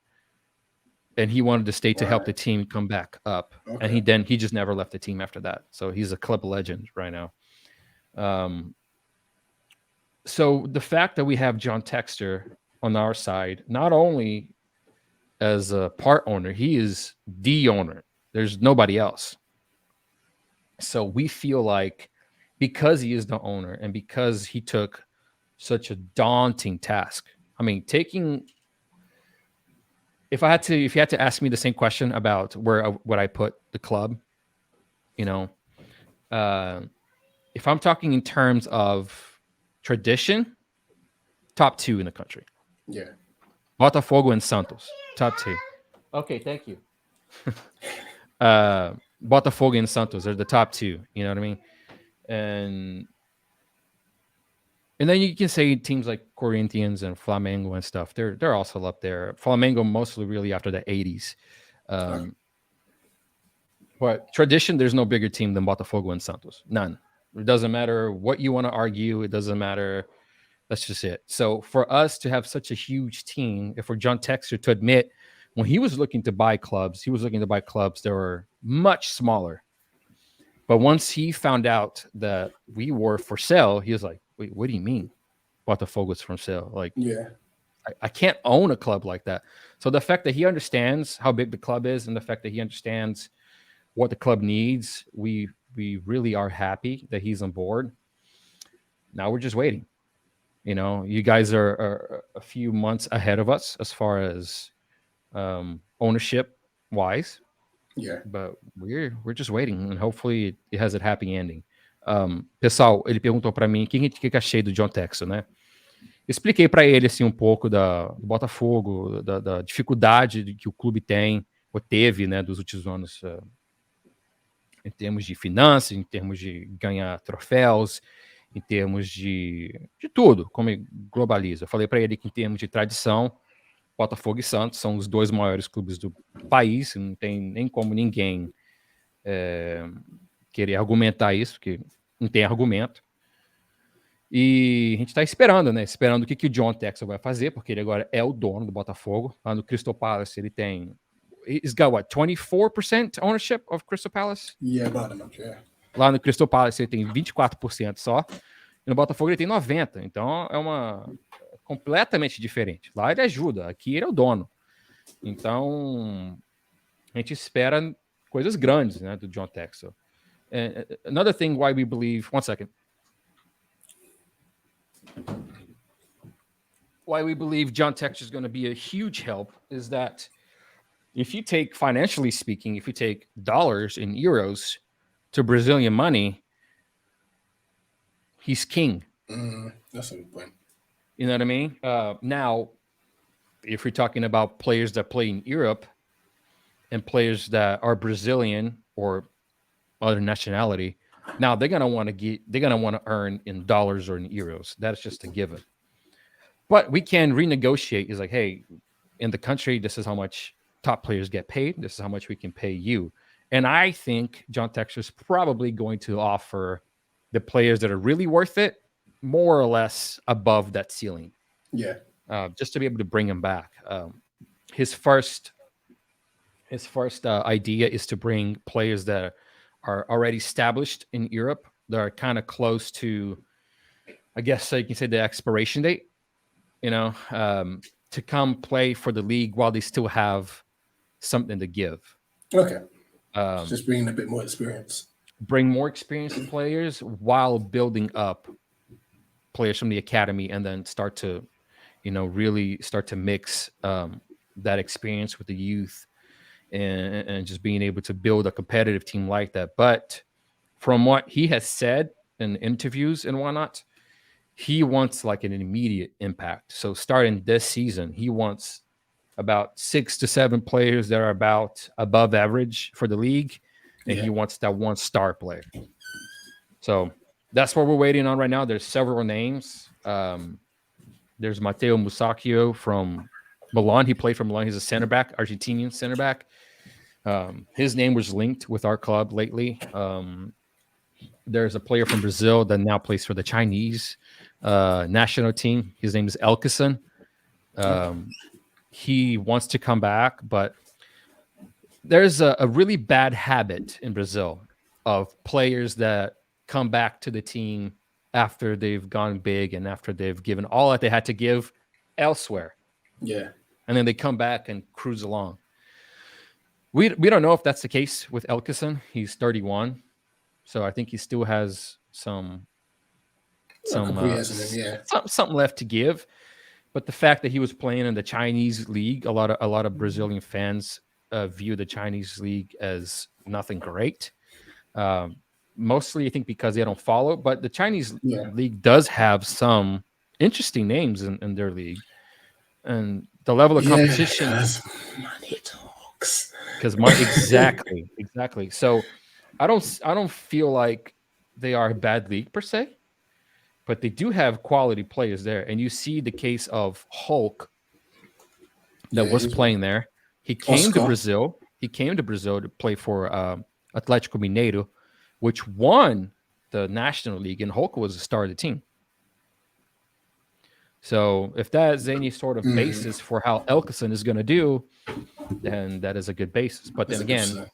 and he wanted to stay to help the team come back up. And he just never left the team after that. So he's a club legend right now. So the fact that we have John Textor on our side, not only as a part owner, he is the owner. There's nobody else. So we feel like because he is the owner and because he took such a daunting task. I mean, if you had to ask me the same question about where would I put the club, you know, if I'm talking in terms of tradition, top 2 in the country. Yeah. Botafogo and Santos, top 2. Okay, thank you. Botafogo and Santos are the top 2. You know what I mean? And then you can say teams like Corinthians and Flamengo and stuff. They're also up there. Flamengo mostly really after the 80s. But tradition, there's no bigger team than Botafogo and Santos. None. It doesn't matter what you want to argue. It doesn't matter. That's just it. So for us to have such a huge team, if for John Textor to admit when he was looking to buy clubs, he was looking to buy clubs that were much smaller. But once he found out that we were for sale, he was like, wait, what do you mean Botafogo's for sale? Like, yeah, I can't own a club like that. So the fact that he understands how big the club is and the fact that he understands what the club needs, we really are happy that he's on board. Now we're just waiting. You know, you guys are a few months ahead of us as far as ownership wise. Yeah. But we're just waiting and hopefully it has a happy ending. Pessoal, ele perguntou para mim o que achei do John Textor, né? Expliquei para ele assim um pouco do Botafogo, da dificuldade que o clube tem ou teve, né, dos últimos anos, em termos de finanças, em termos de ganhar troféus, em termos de tudo, como globaliza. Eu falei para ele que em termos de tradição, Botafogo e Santos são os 2 maiores clubes do país, não tem nem como ninguém querer argumentar isso, porque não tem argumento. E a gente está esperando, né? Esperando o que o John Textor vai fazer, porque ele agora é o dono do Botafogo. Lá no Crystal Palace ele tem... He's got what, 24% ownership of Crystal Palace? Yeah, about much, yeah. Lá no Crystal Palace ele tem 24% só. E no Botafogo ele tem 90%. Então é uma completamente diferente. Lá ele ajuda, aqui ele é o dono. Então a gente espera coisas grandes, né, do John Textor. And another thing why we believe... One second. Why we believe John Textor is going to be a huge help is that if you take, financially speaking, if you take dollars and euros to Brazilian money, he's king. That's a good point. You know what I mean? Now, if we're talking about players that play in Europe and players that are Brazilian or other nationality, now they're gonna want to earn in dollars or in euros. That's just a given. But we can renegotiate. It's like, hey, in the country, this is how much top players get paid. This is how much we can pay you. And I think John Textor is probably going to offer the players that are really worth it more or less above that ceiling. Yeah. Just to be able to bring him back. His first idea is to bring players that are already established in Europe, that are kind of close to, I guess you can say, the expiration date, you know, to come play for the league while they still have something to give. Okay. Just bringing a bit more experience. Bring more experienced players while building up players from the academy, and then start to, you know, really start to mix that experience with the youth, and just being able to build a competitive team like that. But from what he has said in interviews and whatnot, he wants like an immediate impact. So starting this season, he wants about 6 to 7 players that are about above average for the league, and he wants that one star player. So that's what we're waiting on right now. There's several names. There's Matteo Musacchio from Milan. He played for Milan. He's a center back, Argentinian center back. His name was linked with our club lately. There's a player from Brazil that now plays for the Chinese national team. His name is Elkison. He wants to come back, but there's a really bad habit in Brazil of players that come back to the team after they've gone big and after they've given all that they had to give elsewhere. Yeah. And then they come back and cruise along. We don't know if that's the case with Elkison. He's 31. So I think he still has something left to give. But the fact that he was playing in the Chinese league, a lot of Brazilian fans view the Chinese league as nothing great. Mostly, I think, because they don't follow. But the Chinese league does have some interesting names in their league, and the level of competition. Money talks. Because exactly. So I don't feel like they are a bad league per se, but they do have quality players there. And you see the case of Hulk that was playing there. He came to Brazil. He came to Brazil to play for Atlético Mineiro, which won the National League, and Hulk was the star of the team. So if that is any sort of basis for how Elkison is going to do, then that is a good basis. But then again,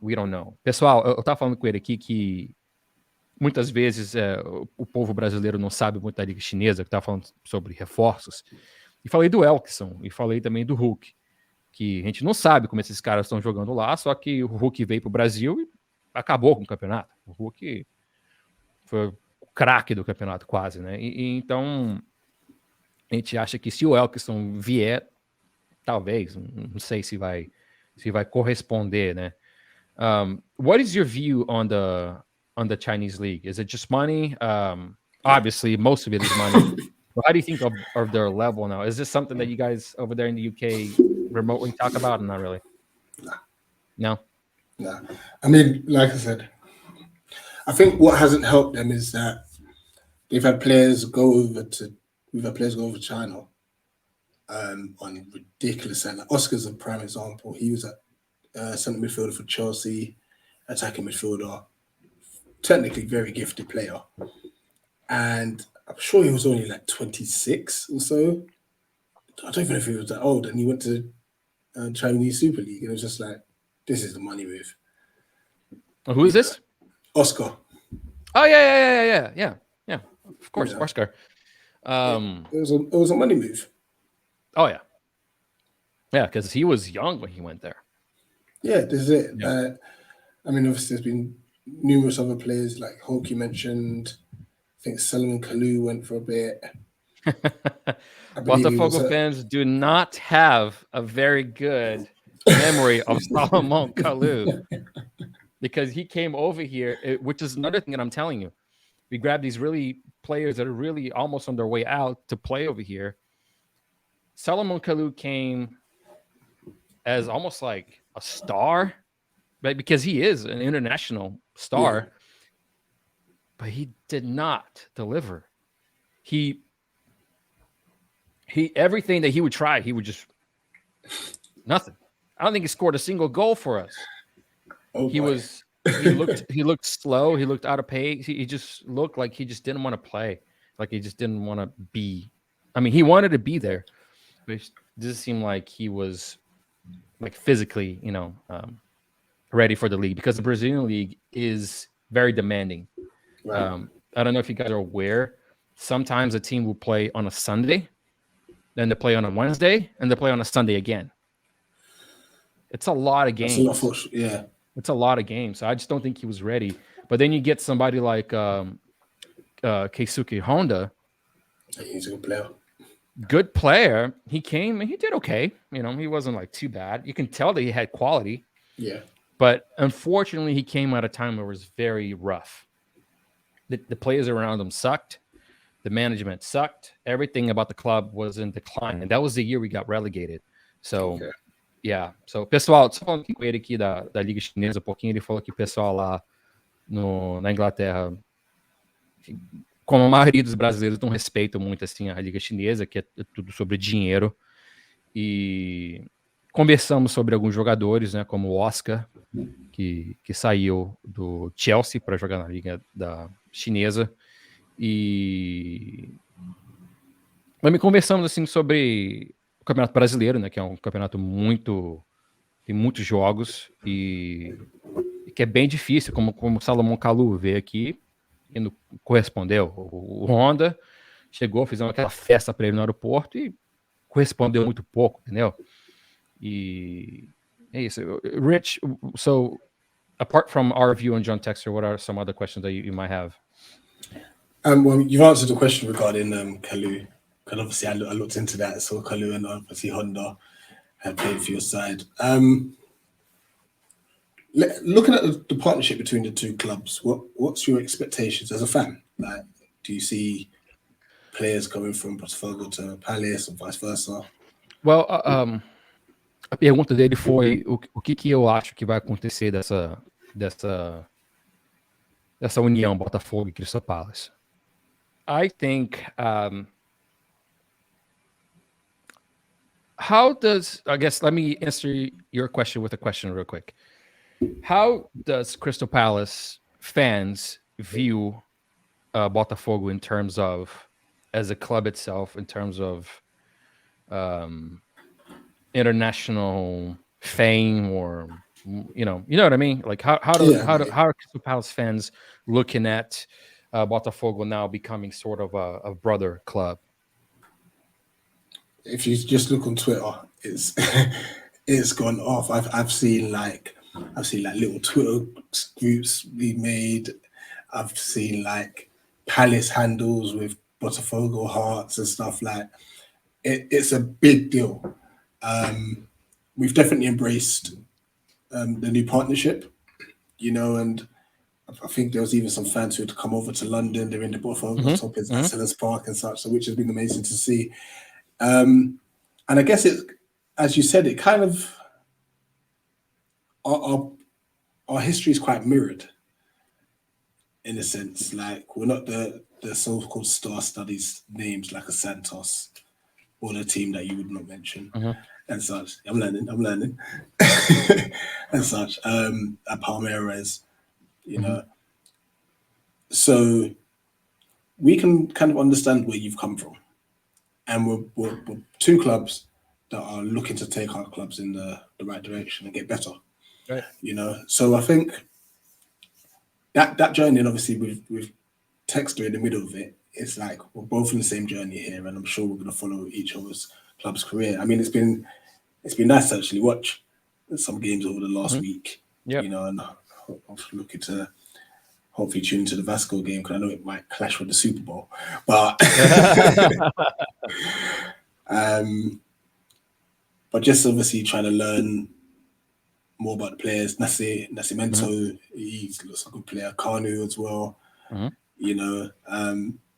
we don't know. Pessoal, eu estava falando com ele aqui que muitas vezes o povo brasileiro não sabe muito da Liga Chinesa, que estava falando sobre reforços. E falei do Elkison, e falei também do Hulk, que a gente não sabe como esses caras estão jogando lá, só que o Hulk veio para o Brasil e acabou com o campeonato. O Hulk foi o craque do campeonato quase, né? E então a gente acha que se o Elkison vier, talvez, não sei se vai corresponder, né? What is your view on the Chinese league? Is it just money? Obviously, most of it is money. But how do you think of their level now? Is this something that you guys over there in the UK remotely talk about? Not really. No. I mean, like I said, I think what hasn't helped them is that we've had players go over to China on ridiculous salary. Oscar's a prime example. He was a centre midfielder for Chelsea, attacking midfielder, technically very gifted player. And I'm sure he was only like 26 or so. I don't even know if he was that old. And he went to Chinese Super League. And it was just like, this is the money move. Who is this? Oscar. Oh, yeah. Of course, Oscar. It was a money move. Oh, yeah. Yeah, because he was young when he went there. Yeah, this is it. Yeah. I mean, obviously, there's been numerous other players, like Hulk you mentioned. I think Solomon Kalou went for a bit. Botafogo fans do not have a very good memory of Solomon Kalou because he came over here, which is another thing that I'm telling you. We grabbed these really players that are really almost on their way out to play over here. Solomon Kalou came as almost like a star, right? Because he is an international star, but he did not deliver. He everything that he would try, he would just nothing. I don't think he scored a single goal for us. He looked slow. He looked out of pace. He just looked like he just didn't want to play. Like he just didn't want to be. I mean, he wanted to be there, but it doesn't seem like he was like physically, ready for the league because the Brazilian league is very demanding. Right. I don't know if you guys are aware. Sometimes a team will play on a Sunday, then they play on a Wednesday, and they play on a Sunday again. It's a lot of games. It's a lot of games. So I just don't think he was ready. But then you get somebody like Keisuke Honda. He's a good player. Good player. He came and he did okay. He wasn't like too bad. You can tell that he had quality. Yeah. But unfortunately, he came at a time where it was very rough. The players around him sucked. The management sucked. Everything about the club was in decline. And that was the year we got relegated. So, yeah. So, pessoal, só falando com ele aqui da Liga Chinesa um pouquinho, ele falou que o pessoal lá na Inglaterra, como a maioria dos brasileiros, não respeitam muito assim, a Liga Chinesa, que é tudo sobre dinheiro. E conversamos sobre alguns jogadores, né, como o Oscar, que saiu do Chelsea para jogar na liga da chinesa, e também conversamos assim sobre o Campeonato Brasileiro, né, que é um campeonato tem muitos jogos e que é bem difícil, como o Salomão Kalou veio aqui e não correspondeu. O Honda chegou, fizemos aquela festa para ele no aeroporto e correspondeu muito pouco, entendeu? E é isso. Rich, so apart from our view on John Texter, what are some other questions that you might have? Well, you've answered the question regarding Kalou, because obviously I looked into that. So Kalou and obviously Honda have played for your side. Looking at the partnership between the two clubs, what's your expectations as a fan? Like, do you see players coming from Botafogo to Palace or vice versa? Well, a pergunta dele foi o que eu acho que vai acontecer dessa união Botafogo e Crystal Palace. I think I guess let me answer your question with a question real quick. How does Crystal Palace fans view Botafogo in terms of, as a club itself, in terms of international fame, or you know what I mean? Like how are Crystal Palace fans looking at Botafogo now becoming sort of a brother club? If you just look on Twitter, it's gone off. I've seen like little Twitter groups be made. I've seen like Palace handles with Botafogo hearts and stuff. Like it's a big deal. We've definitely embraced the new partnership, you know, and I think there was even some fans who had come over to London. They're in the Botafogo top at Sellers Park and such, so which has been amazing to see. And I guess it, as you said, it kind of our history is quite mirrored in a sense. Like we're not the so-called star studies names like a Santos or the team that you would not mention and such. I'm learning and such. A Palmeiras, you know. So we can kind of understand where you've come from. And we're two clubs that are looking to take our clubs in the right direction and get better. Right. You know, so I think that journey, and obviously with Texter in the middle of it, it's like we're both on the same journey here, and I'm sure we're going to follow each other's club's career. I mean, it's been nice to actually watch some games over the last week. Yeah. You know, and I'm looking to hopefully tune into the Vasco game because I know it might clash with the Super Bowl, but but just obviously trying to learn more about the players. Nascimento, he looks like a good player. Kanu as well, you know.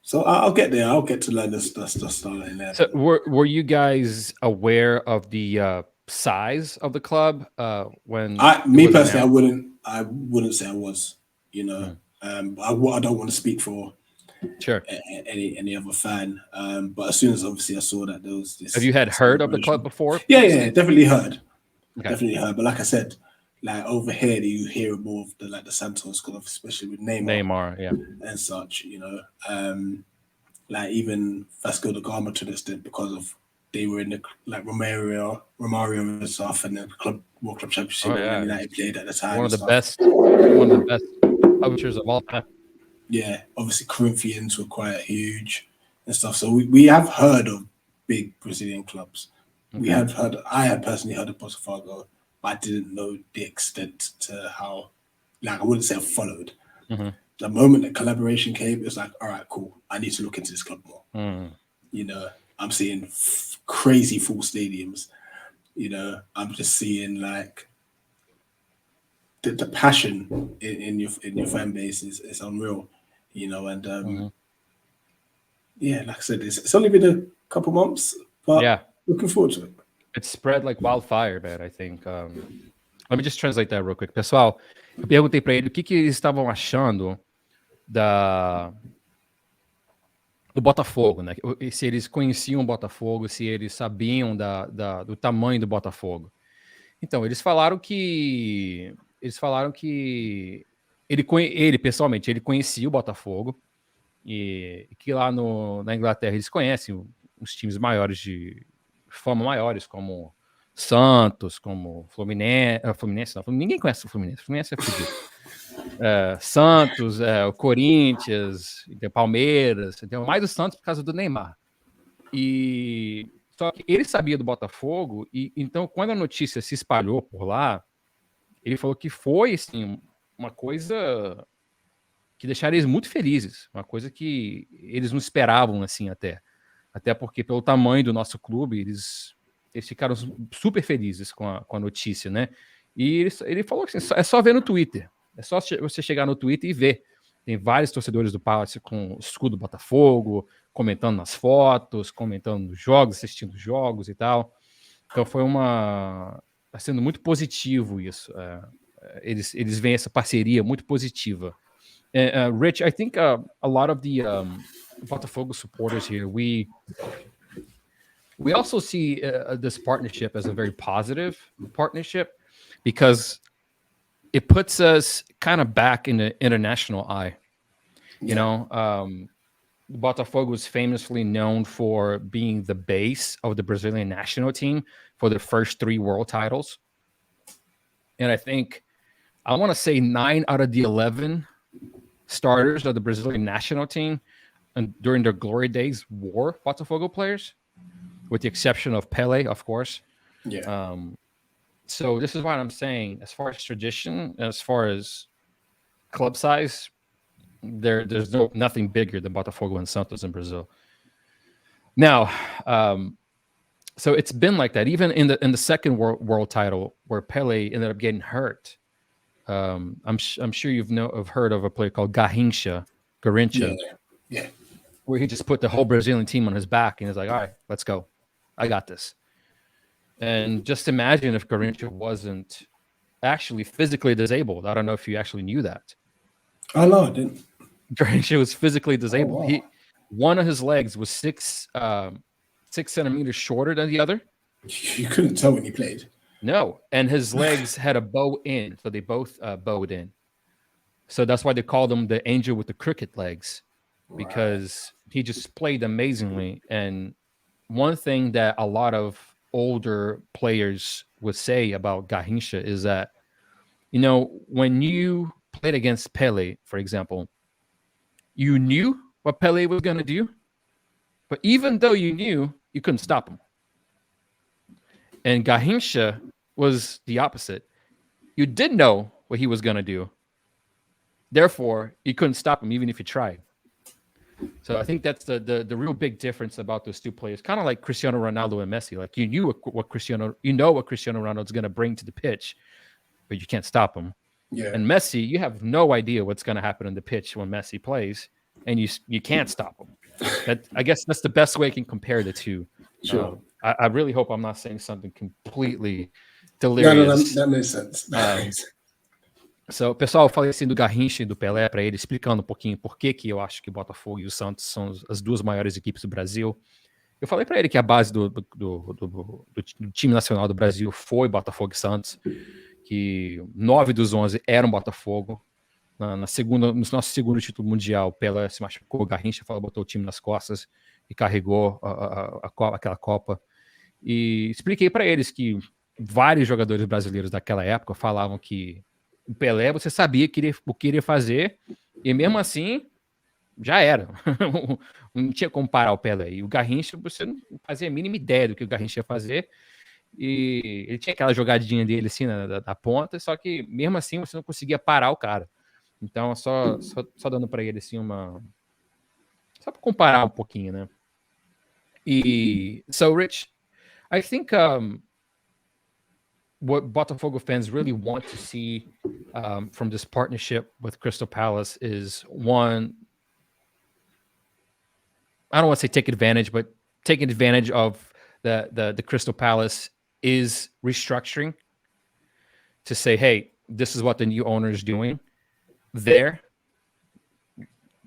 So I'll get there. I'll get to learn the stuff in there. So were you guys aware of the size of the club when? Me personally, I wouldn't say I was. You know, I don't want to speak for any other fan. But as soon as obviously I saw that there was this. Have you heard of the club before? Yeah, definitely heard. Okay. Definitely heard. But like I said, like over here, you hear more of the Santos club, especially with Neymar, yeah, and such. You know, like even Vasco da Gama to this extent because of they were in the like Romario and stuff, and the World Club Championship when United played at the time. One of the best publishers of all time. Yeah, obviously Corinthians were quite huge and stuff. So we have heard of big Brazilian clubs. Okay. I had personally heard of Botafogo, but I didn't know the extent to how, like I wouldn't say I followed. The moment the collaboration came, it was like, all right, cool. I need to look into this club more. You know, I'm seeing crazy full stadiums. You know, I'm just seeing like the passion in your fan base is unreal. You know, and yeah, like I said, it's only been a couple months, but looking forward to it. It's spread like wildfire, man, I think. Let me just translate that real quick. Pessoal, eu perguntei para ele o que eles estavam achando do Botafogo, né? Se eles conheciam o Botafogo, se eles sabiam do tamanho do Botafogo. Então, eles falaram que ele pessoalmente, ele conhecia o Botafogo e que lá na Inglaterra eles conhecem os times maiores de fama maiores, como Santos, como Fluminense. Fluminense não, ninguém conhece o Fluminense. O Fluminense é fodido. Santos, o Corinthians, o Palmeiras, entendeu? Mais o Santos por causa do Neymar. E só que ele sabia do Botafogo, e então quando a notícia se espalhou por lá, ele falou que foi assim, uma coisa que deixaria eles muito felizes, uma coisa que eles não esperavam assim até porque pelo tamanho do nosso clube, eles ficaram super felizes com a notícia, né? E ele falou assim, é só ver no Twitter, é só você chegar no Twitter e ver. Tem vários torcedores do Palace com o escudo do Botafogo, comentando nas fotos, comentando nos jogos, assistindo jogos e tal. Então está sendo muito positivo isso. Eles veem essa parceria muito positiva. Rich, I think a lot of the Botafogo supporters here, we also see this partnership as a very positive partnership because it puts us kind of back in the international eye. You know, Botafogo is famously known for being the base of the Brazilian national team for the first 3 world titles. And I think, I want to say 9 out of the 11 starters of the Brazilian national team and during their glory days were Botafogo players, with the exception of Pele, of course. Yeah. So this is what I'm saying. As far as tradition, as far as club size, there's nothing bigger than Botafogo and Santos in Brazil. Now, so it's been like that. Even in the second world title, where Pele ended up getting hurt. I'm sure you've heard of a player called Garrincha, Yeah. where he just put the whole Brazilian team on his back and he's like, all right, let's go. I got this. And just imagine if Garrincha wasn't actually physically disabled. I don't know if you actually knew that. Oh, no, I didn't. Garrincha was physically disabled. Oh, wow. One of his legs was 6 centimeters shorter than the other. You couldn't tell when he played. No, and his legs had a bow in, so they both bowed in. So that's why they called him the angel with the crooked legs, because he just played amazingly. And one thing that a lot of older players would say about Garrincha is that, you know, when you played against Pele, for example, you knew what Pele was going to do, but even though you knew, you couldn't stop him. And Garrincha was the opposite. You did know what he was going to do. Therefore, you couldn't stop him even if you tried. So I think that's the real big difference about those two players. Kind of like Cristiano Ronaldo and Messi. Like, you knew what Cristiano Ronaldo is going to bring to the pitch, but you can't stop him. Yeah. And Messi, you have no idea what's going to happen on the pitch when Messi plays, and you can't stop him. I guess that's the best way I can compare the two. Sure. I really hope I'm not saying something completely delirious. No, that makes sense. So, pessoal, eu falei assim do Garrincha e do Pelé para ele, explicando um pouquinho por que eu acho que o Botafogo e o Santos são as 2 maiores equipes do Brasil. Eu falei para ele que a base do time nacional do Brasil foi Botafogo e Santos, que 9 dos 11 eram Botafogo. No nosso segundo título mundial, o Pelé se machucou, o Garrincha botou o time nas costas e carregou aquela Copa. E expliquei para eles que vários jogadores brasileiros daquela época falavam que o Pelé, você sabia o que iria fazer, e mesmo assim, já era. Não tinha como parar o Pelé. E o Garrincha, você não fazia a mínima ideia do que o Garrincha ia fazer. E ele tinha aquela jogadinha dele assim na ponta, só que mesmo assim você não conseguia parar o cara. Então, só dando para ele assim só para comparar um pouquinho, né? E so, Rich, I think what Botafogo fans really want to see from this partnership with Crystal Palace is, one, I don't want to say take advantage, but taking advantage of the Crystal Palace is restructuring to say, hey, this is what the new owner is doing there.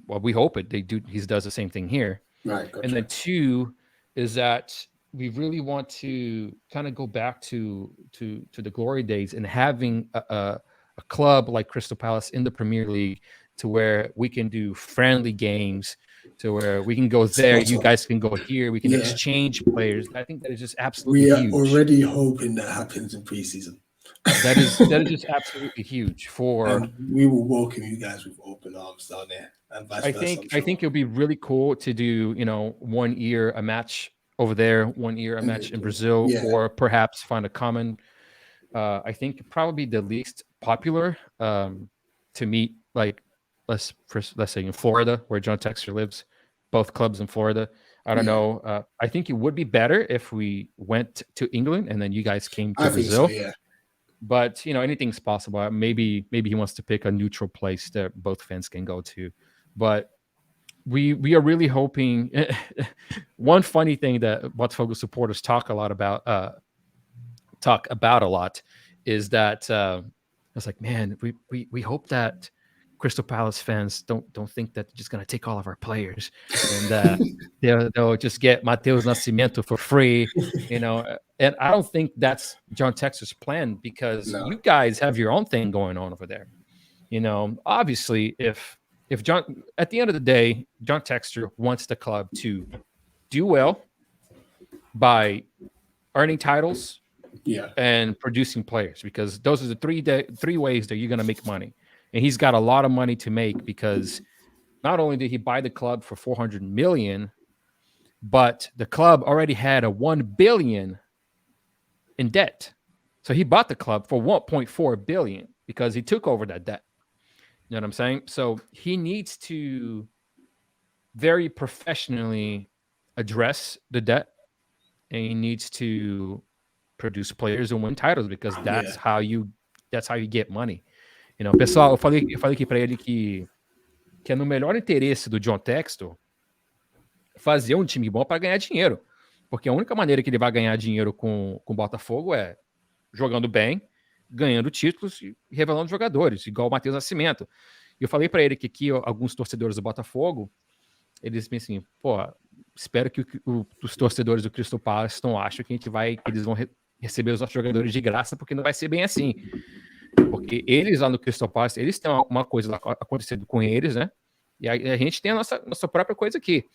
Well, we hope he does the same thing here. Right. Gotcha. And then 2 is that we really want to kind of go back to the glory days and having a club like Crystal Palace in the Premier League, to where we can do friendly games, to where we can go there, Spot you on. guys can go here, we can Yeah. exchange players. I think that is just absolutely We are huge. already hoping that happens in preseason. That is just absolutely huge for. And we will welcome you guys with open arms down there, and vice versa. I'm I sure. think it'll be really cool to do, 1 year a match over there, 1 year a match in Brazil, Yeah. or perhaps find a common. I think probably the least popular to meet, like let's say in Florida, where John Texter lives, both clubs in Florida. I don't Yeah. know. I think it would be better if we went to England and then you guys came to I think Brazil. so, yeah. But anything's possible. Maybe he wants to pick a neutral place that both fans can go to. But we are really hoping. One funny thing that Botafogo supporters talk a lot about a lot is that I was like, man, we hope that Crystal Palace fans don't think that they're just gonna take all of our players and they'll just get Mateus Nascimento for free, And I don't think that's John Texter's plan, because No. you guys have your own thing going on over there. Obviously, if John, at the end of the day, John Texter wants the club to do well by earning titles, Yeah. and producing players, because those are the three ways that you're going to make money. And he's got a lot of money to make, because not only did he buy the club for 400 million, but the club already had a 1 billion in debt. So he bought the club for 1.4 billion because he took over that debt. You know what I'm saying? So he needs to very professionally address the debt, and he needs to produce players and win titles, because that's how you get money. Pessoal, eu falei aqui para ele que é no melhor interesse do John Textor fazer um time bom para ganhar dinheiro, porque a única maneira que ele vai ganhar dinheiro com o Botafogo é jogando bem, ganhando títulos e revelando jogadores, igual o Matheus Nascimento. E eu falei para ele que aqui alguns torcedores do Botafogo, eles pensam assim, pô, espero que os torcedores do Crystal Palace não acham que eles vão receber os nossos jogadores de graça, porque não vai ser bem assim. Porque eles lá no Crystal Palace, eles têm uma coisa lá acontecendo com eles, né? E a gente tem a nossa própria coisa aqui.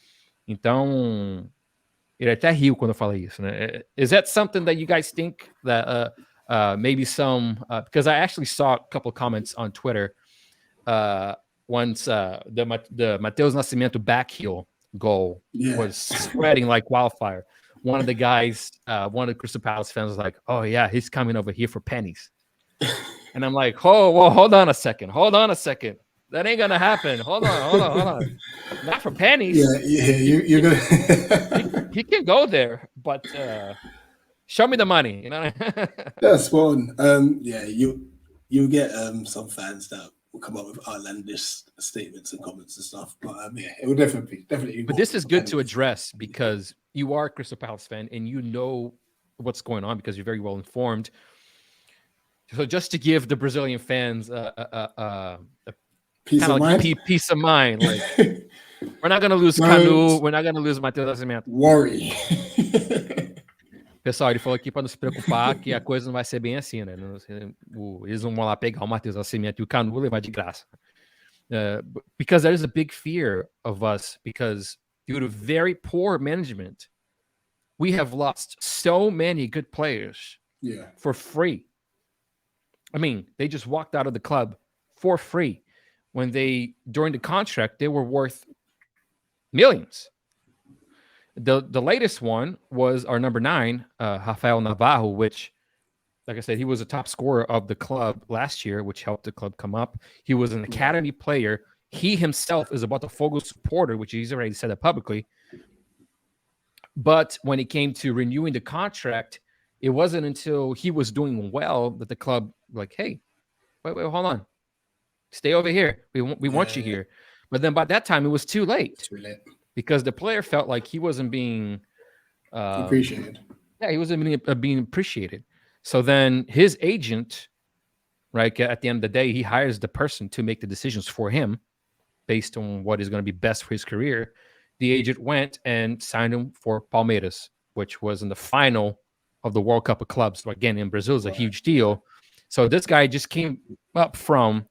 Então, ele até riu quando eu falei isso, né? Is that something that you guys think that maybe some... because I actually saw a couple of comments on Twitter once the Mateus Nascimento backheel goal was spreading like wildfire. One of the guys, one of the Crystal Palace fans was like, oh yeah, he's coming over here for pennies. And I'm like, hold on a second. That ain't gonna happen. Hold on. Not for pennies. Yeah, you're gonna he can go there, but show me the money, That's one. Yeah, you get some fans that will come up with outlandish statements and comments and stuff. But yeah, it will definitely. But this is good to address, because you are a Crystal Palace fan and you know what's going on, because you're very well informed. So just to give the Brazilian fans a peace of mind. Peace of mind. Like, we're not going to lose Canu. We're not going to lose Matheus Nascimento. Worry. Pessoal, ele falou aqui para não se preocupar que a coisa não vai ser bem assim, né? Eles não vão lá pegar o Matheus Nascimento e o Canu levar de graça. Because there is a big fear of us, because due to very poor management, we have lost so many good players for free. I mean, they just walked out of the club for free when during the contract, they were worth millions. The latest one was our number 9, Rafael Navarro, which, like I said, he was a top scorer of the club last year, which helped the club come up. He was an academy player. He himself is a Botafogo supporter, which he's already said that publicly. But when it came to renewing the contract, it wasn't until he was doing well that the club like, hey, wait, hold on. Stay over here. We want you here. But then by that time, it was too late. Because the player felt like he wasn't being appreciated. Yeah, he wasn't being appreciated. So then his agent, right, at the end of the day, he hires the person to make the decisions for him based on what is going to be best for his career. The agent went and signed him for Palmeiras, which was in the final of the World Cup of Clubs. So again, in Brazil, is a huge deal. So this guy just came up from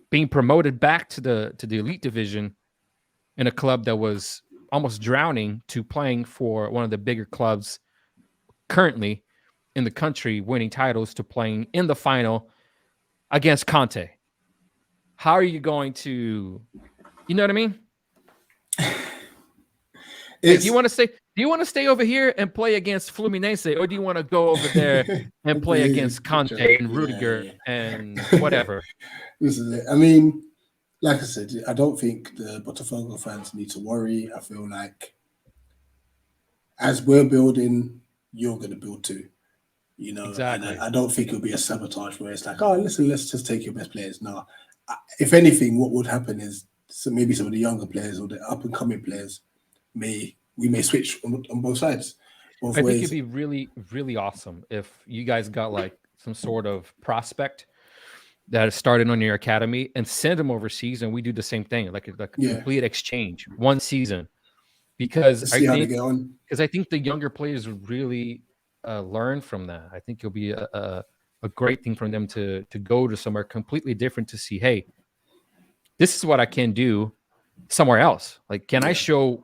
being promoted back to the elite division in a club that was almost drowning to playing for one of the bigger clubs currently in the country, winning titles, to playing in the final against Conte. How are you going to, you know what I mean? Hey, do you want to stay? Do you want to stay over here and play against Fluminense, or do you want to go over there and play against Conte and Rudiger and whatever? This is it. I mean, like I said, I don't think the Botafogo fans need to worry. I feel like as we're building, you're going to build too. You know, Exactly. And I don't think it'll be a sabotage where it's like, oh, listen, let's just take your best players. No, if anything, what would happen is maybe some of the younger players or the up and coming players we may switch on both sides. I think it'd be really, really awesome if you guys got like some sort of prospect that started on your academy and send them overseas, and we do the same thing, like a complete exchange, one season. Because I think the younger players would really learn from that. I think it'll be a great thing for them to go to somewhere completely different to see, hey, this is what I can do somewhere else. Like, can I show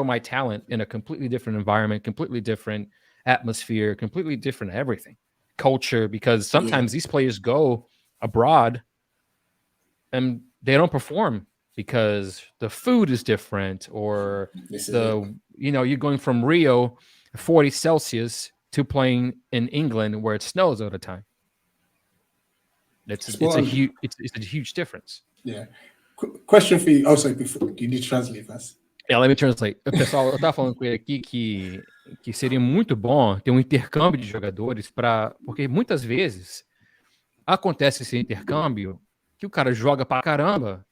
my talent in a completely different environment, completely different atmosphere, completely different everything, culture? Because sometimes these players go abroad and they don't perform because the food is different, or you're going from Rio 40 Celsius to playing in England where it snows all the time. It's a huge difference. Yeah. Question for you. Also, before you need to translate first. Yeah, let me translate. Pessoal, eu tava falando com ele aqui que seria muito bom ter um intercâmbio de jogadores, porque muitas vezes acontece esse intercâmbio que o cara joga pra caramba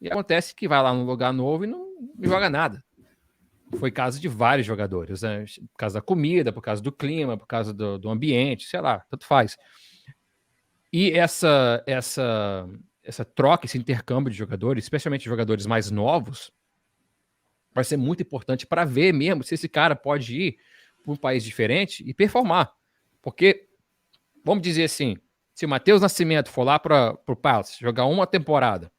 e acontece que vai lá num lugar novo e não joga nada. Foi caso de vários jogadores, né? Por causa da comida, por causa do clima, por causa do ambiente, sei lá, tanto faz. E essa troca, esse intercâmbio de jogadores, especialmente jogadores mais novos, vai ser muito importante para ver mesmo se esse cara pode ir para um país diferente e performar. Porque, vamos dizer assim, se o Matheus Nascimento for lá para o Palace jogar uma temporada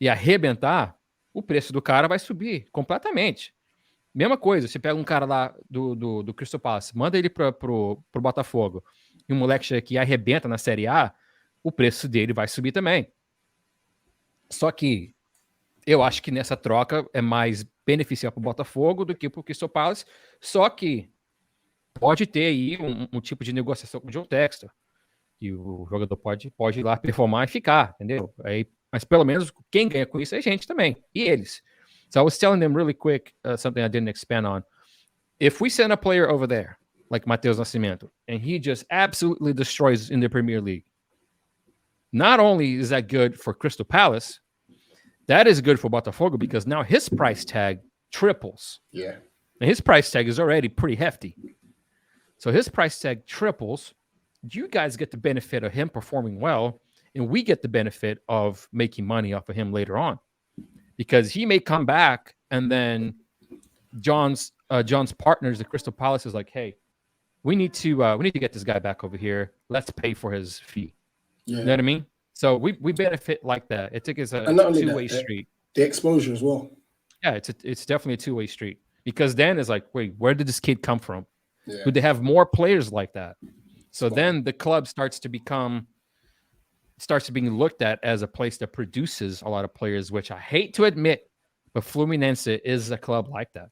e arrebentar, o preço do cara vai subir completamente. Mesma coisa, você pega um cara lá do Crystal Palace, manda ele pro Botafogo, e um moleque chega aqui e arrebenta na Série A, o preço dele vai subir também. Só que eu acho que nessa troca é mais beneficial para o Botafogo do que para o Crystal Palace, só que pode ter aí um tipo de negociação com o John Textor, que o jogador pode ir lá performar e ficar, entendeu? Aí, mas pelo menos quem ganha com isso é a gente também, e eles. So I was telling them really quick something I didn't expand on. If we send a player over there, like Matheus Nascimento, and he just absolutely destroys in the Premier League, not only is that good for Crystal Palace, that is good for Botafogo because now his price tag triples. Yeah. And his price tag is already pretty hefty. So his price tag triples. You guys get the benefit of him performing well, and we get the benefit of making money off of him later on. Because he may come back, and then John's partners, the Crystal Palace, is like, hey, we need to get this guy back over here. Let's pay for his fee. Yeah. You know what I mean? So we benefit like that. I think it's a two-way street. The exposure as well. Yeah, it's definitely a two-way street. Because then it's like, wait, where did this kid come from? Yeah. Do they have more players like that? So then the club starts to being looked at as a place that produces a lot of players, which I hate to admit, but Fluminense is a club like that.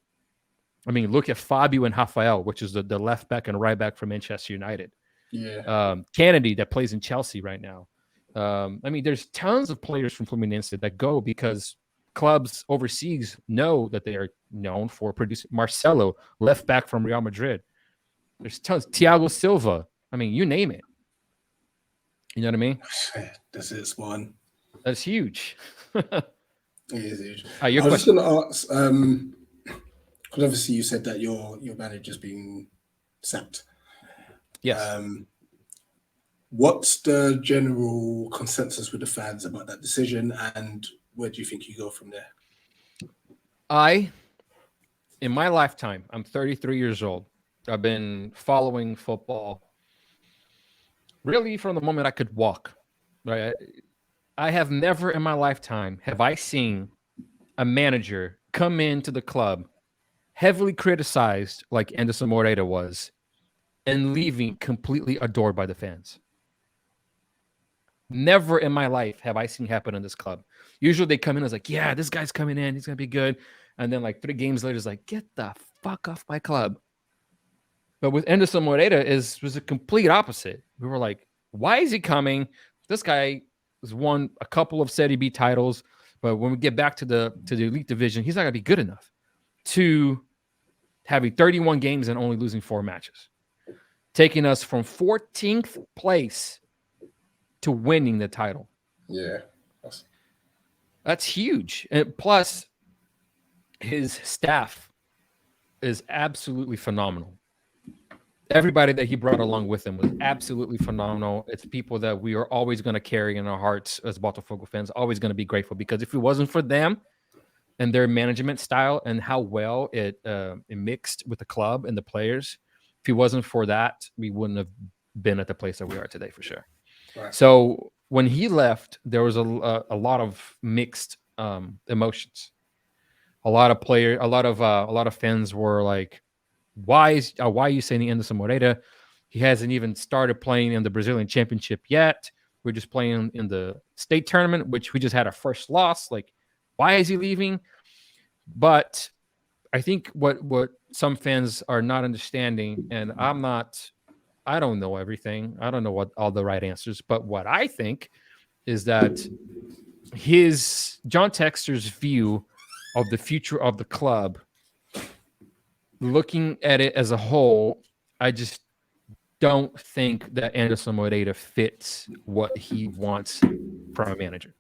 I mean, look at Fabio and Rafael, which is the left back and right back from Manchester United. Yeah. Kennedy that plays in Chelsea right now. I mean, there's tons of players from Fluminense that go because clubs overseas know that they are known for producing. Marcelo, left back from Real Madrid. There's tons. Thiago Silva. I mean, you name it. You know what I mean? That's it, Spawn. That's huge. It is huge. I was just going to ask, because obviously you said that your manager's been sacked. Yes. What's the general consensus with the fans about that decision, and where do you think you go from there? In my lifetime, I'm 33 years old. I've been following football really from the moment I could walk. Right? I have never in my lifetime have I seen a manager come into the club heavily criticized like Anderson Moreira was and leaving completely adored by the fans. Never in my life have I seen happen in this club. Usually they come in as like, yeah, this guy's coming in, he's gonna be good. And then like 3 games later, it's like, get the fuck off my club. But with Anderson Moreira was a complete opposite. We were like, why is he coming? This guy has won a couple of Serie B titles, but when we get back to the elite division, he's not gonna be good enough to having 31 games and only losing 4 matches, taking us from 14th place to winning the title. Yeah. That's huge. And plus, his staff is absolutely phenomenal. Everybody that he brought along with him was absolutely phenomenal. It's people that we are always going to carry in our hearts as Botafogo fans, always going to be grateful, because if it wasn't for them and their management style and how well it mixed with the club and the players, if it wasn't for that, we wouldn't have been at the place that we are today for sure. Right. So when he left, there was a lot of mixed emotions. A lot of fans were like, why are you saying Anderson Moreira? He hasn't even started playing in the Brazilian Championship yet. We're just playing in the state tournament, which we just had our first loss. Like, why is he leaving? But I think what some fans are not understanding, and I don't know everything. I don't know what all the right answers, but what I think is that John Textor's view of the future of the club, looking at it as a whole, I just don't think that Anderson Moreira fits what he wants from a manager.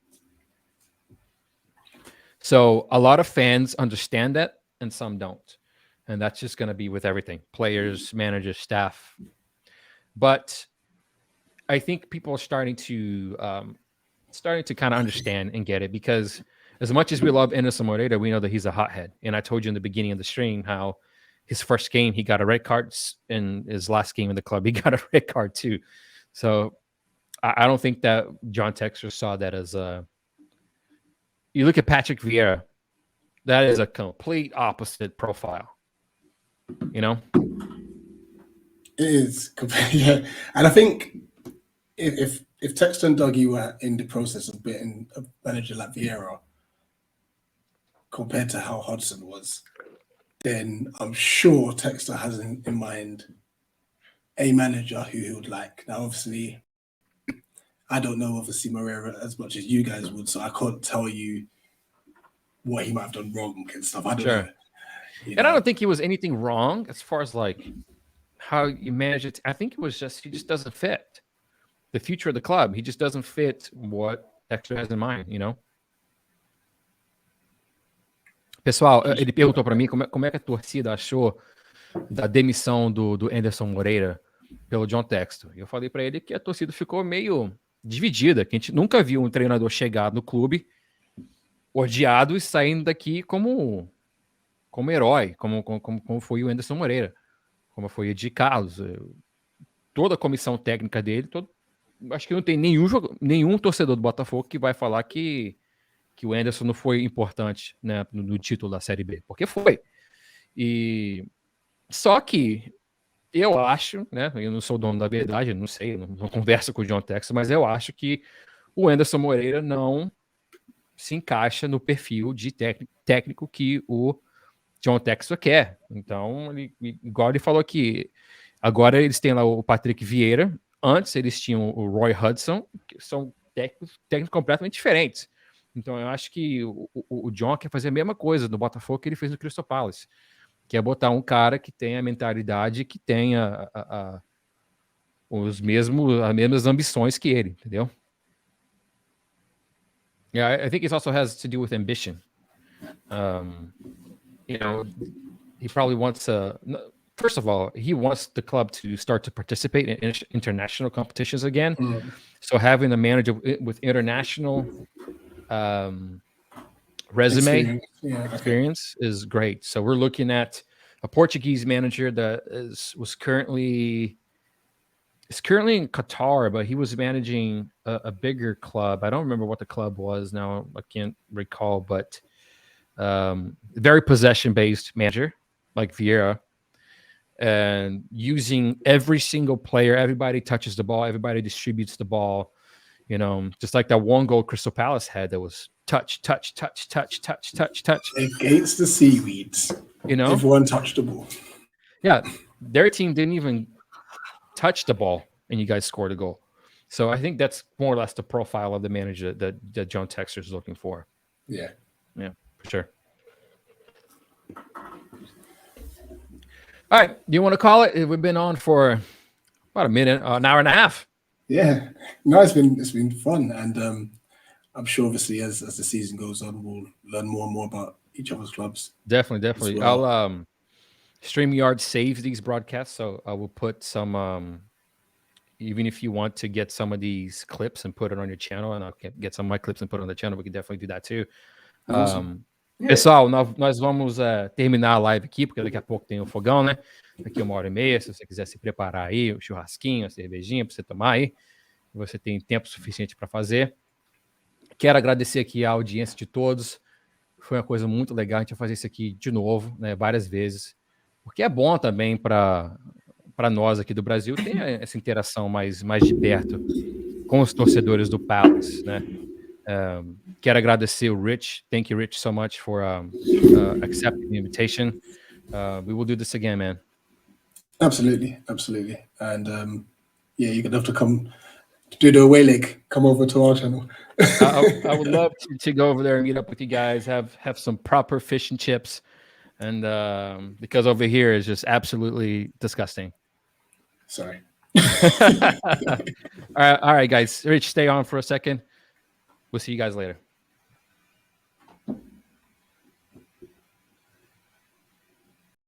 So a lot of fans understand that and some don't. And that's just going to be with everything. Players, managers, staff. But I think people are starting to kind of understand and get it, because as much as we love Anderson Moreira, we know that he's a hothead. And I told you in the beginning of the stream how his first game, he got a red card, and his last game in the club, he got a red card too. So I don't think that John Textor saw that as a... You look at Patrick Vieira, that is a complete opposite profile. You know? It is. Yeah. And I think if Textor and Dougie were in the process of being a manager like Vieira, compared to how Hodgson was, then I'm sure Textor has in mind a manager who he would like. Now, obviously, I don't know, obviously, Moreira as much as you guys would, so I can't tell you what he might have done wrong and stuff. I don't know. And I don't think he was anything wrong as far as like how you manage it. I think it was just, he just doesn't fit the future of the club. He just doesn't fit what Textor has in mind, you know? Pessoal, ele perguntou para mim como é que a torcida achou da demissão do Anderson Moreira pelo John Textor. E eu falei para ele que a torcida ficou meio dividida, que a gente nunca viu um treinador chegar no clube odiado e saindo daqui como herói, como foi o Anderson Moreira, como foi o Edi Carlos. Toda a comissão técnica dele, acho que não tem nenhum torcedor do Botafogo que vai falar que o Anderson não foi importante, né, no título da Série B, porque foi. E só que eu acho, né, eu não sou dono da verdade, não sei, não converso com o John Textor, mas eu acho que o Anderson Moreira não se encaixa no perfil de técnico que o John Textor quer. Então, igual ele falou aqui, agora eles têm lá o Patrick Vieira, antes eles tinham o Roy Hodgson, que são técnicos completamente diferentes. Então, eu acho que o John quer fazer a mesma coisa no Botafogo que ele fez no Crystal Palace, que é botar um cara que tenha a mentalidade, que tenha as mesmas ambições que ele, entendeu? Yeah, I think it also has to do with ambition. You know, he probably wants first of all, he wants the club to start to participate in international competitions again. So having a manager with international resume experience is great. So we're looking at a Portuguese manager that is currently in Qatar, but he was managing a bigger club. I don't remember what the club was now. I can't recall, but very possession-based manager like Vieira, and using every single player. Everybody touches the ball. Everybody distributes the ball. You know, just like that one goal Crystal Palace had that was touch against the seaweeds. You know, everyone touched the ball. Yeah, their team didn't even touch the ball, and you guys scored a goal. So I think that's more or less the profile of the manager that John Textor is looking for. Yeah, for sure. All right, do you want to call it? We've been on for about a minute, an hour and a half. Yeah, no, it's been fun, and I'm sure obviously as the season goes on, we'll learn more and more about each other's clubs. Definitely. Well. I'll StreamYard saves these broadcasts, so I will put some. Even if you want to get some of these clips and put it on your channel, and I'll get some of my clips and put it on the channel, we can definitely do that too. Awesome. Pessoal, nós vamos terminar a live aqui, porque daqui a pouco tem o fogão, né? Daqui 1h30, se você quiser se preparar aí, o churrasquinho, a cervejinha para você tomar aí, você tem tempo suficiente para fazer. Quero agradecer aqui a audiência de todos. Foi uma coisa muito legal, a gente vai fazer isso aqui de novo, né? Várias vezes, porque é bom também para nós aqui do Brasil ter essa interação mais de perto com os torcedores do Palace, né? Quero agradecer o Rich. Thank you, Rich, so much for accepting the invitation. We will do this again, man. Absolutely. And you're gonna have to come do the away leg. Come over to our channel. I would love to go over there and meet up with you guys. Have some proper fish and chips, and because over here is just absolutely disgusting. Sorry. All right, guys. Rich, stay on for a second. We'll see you guys later.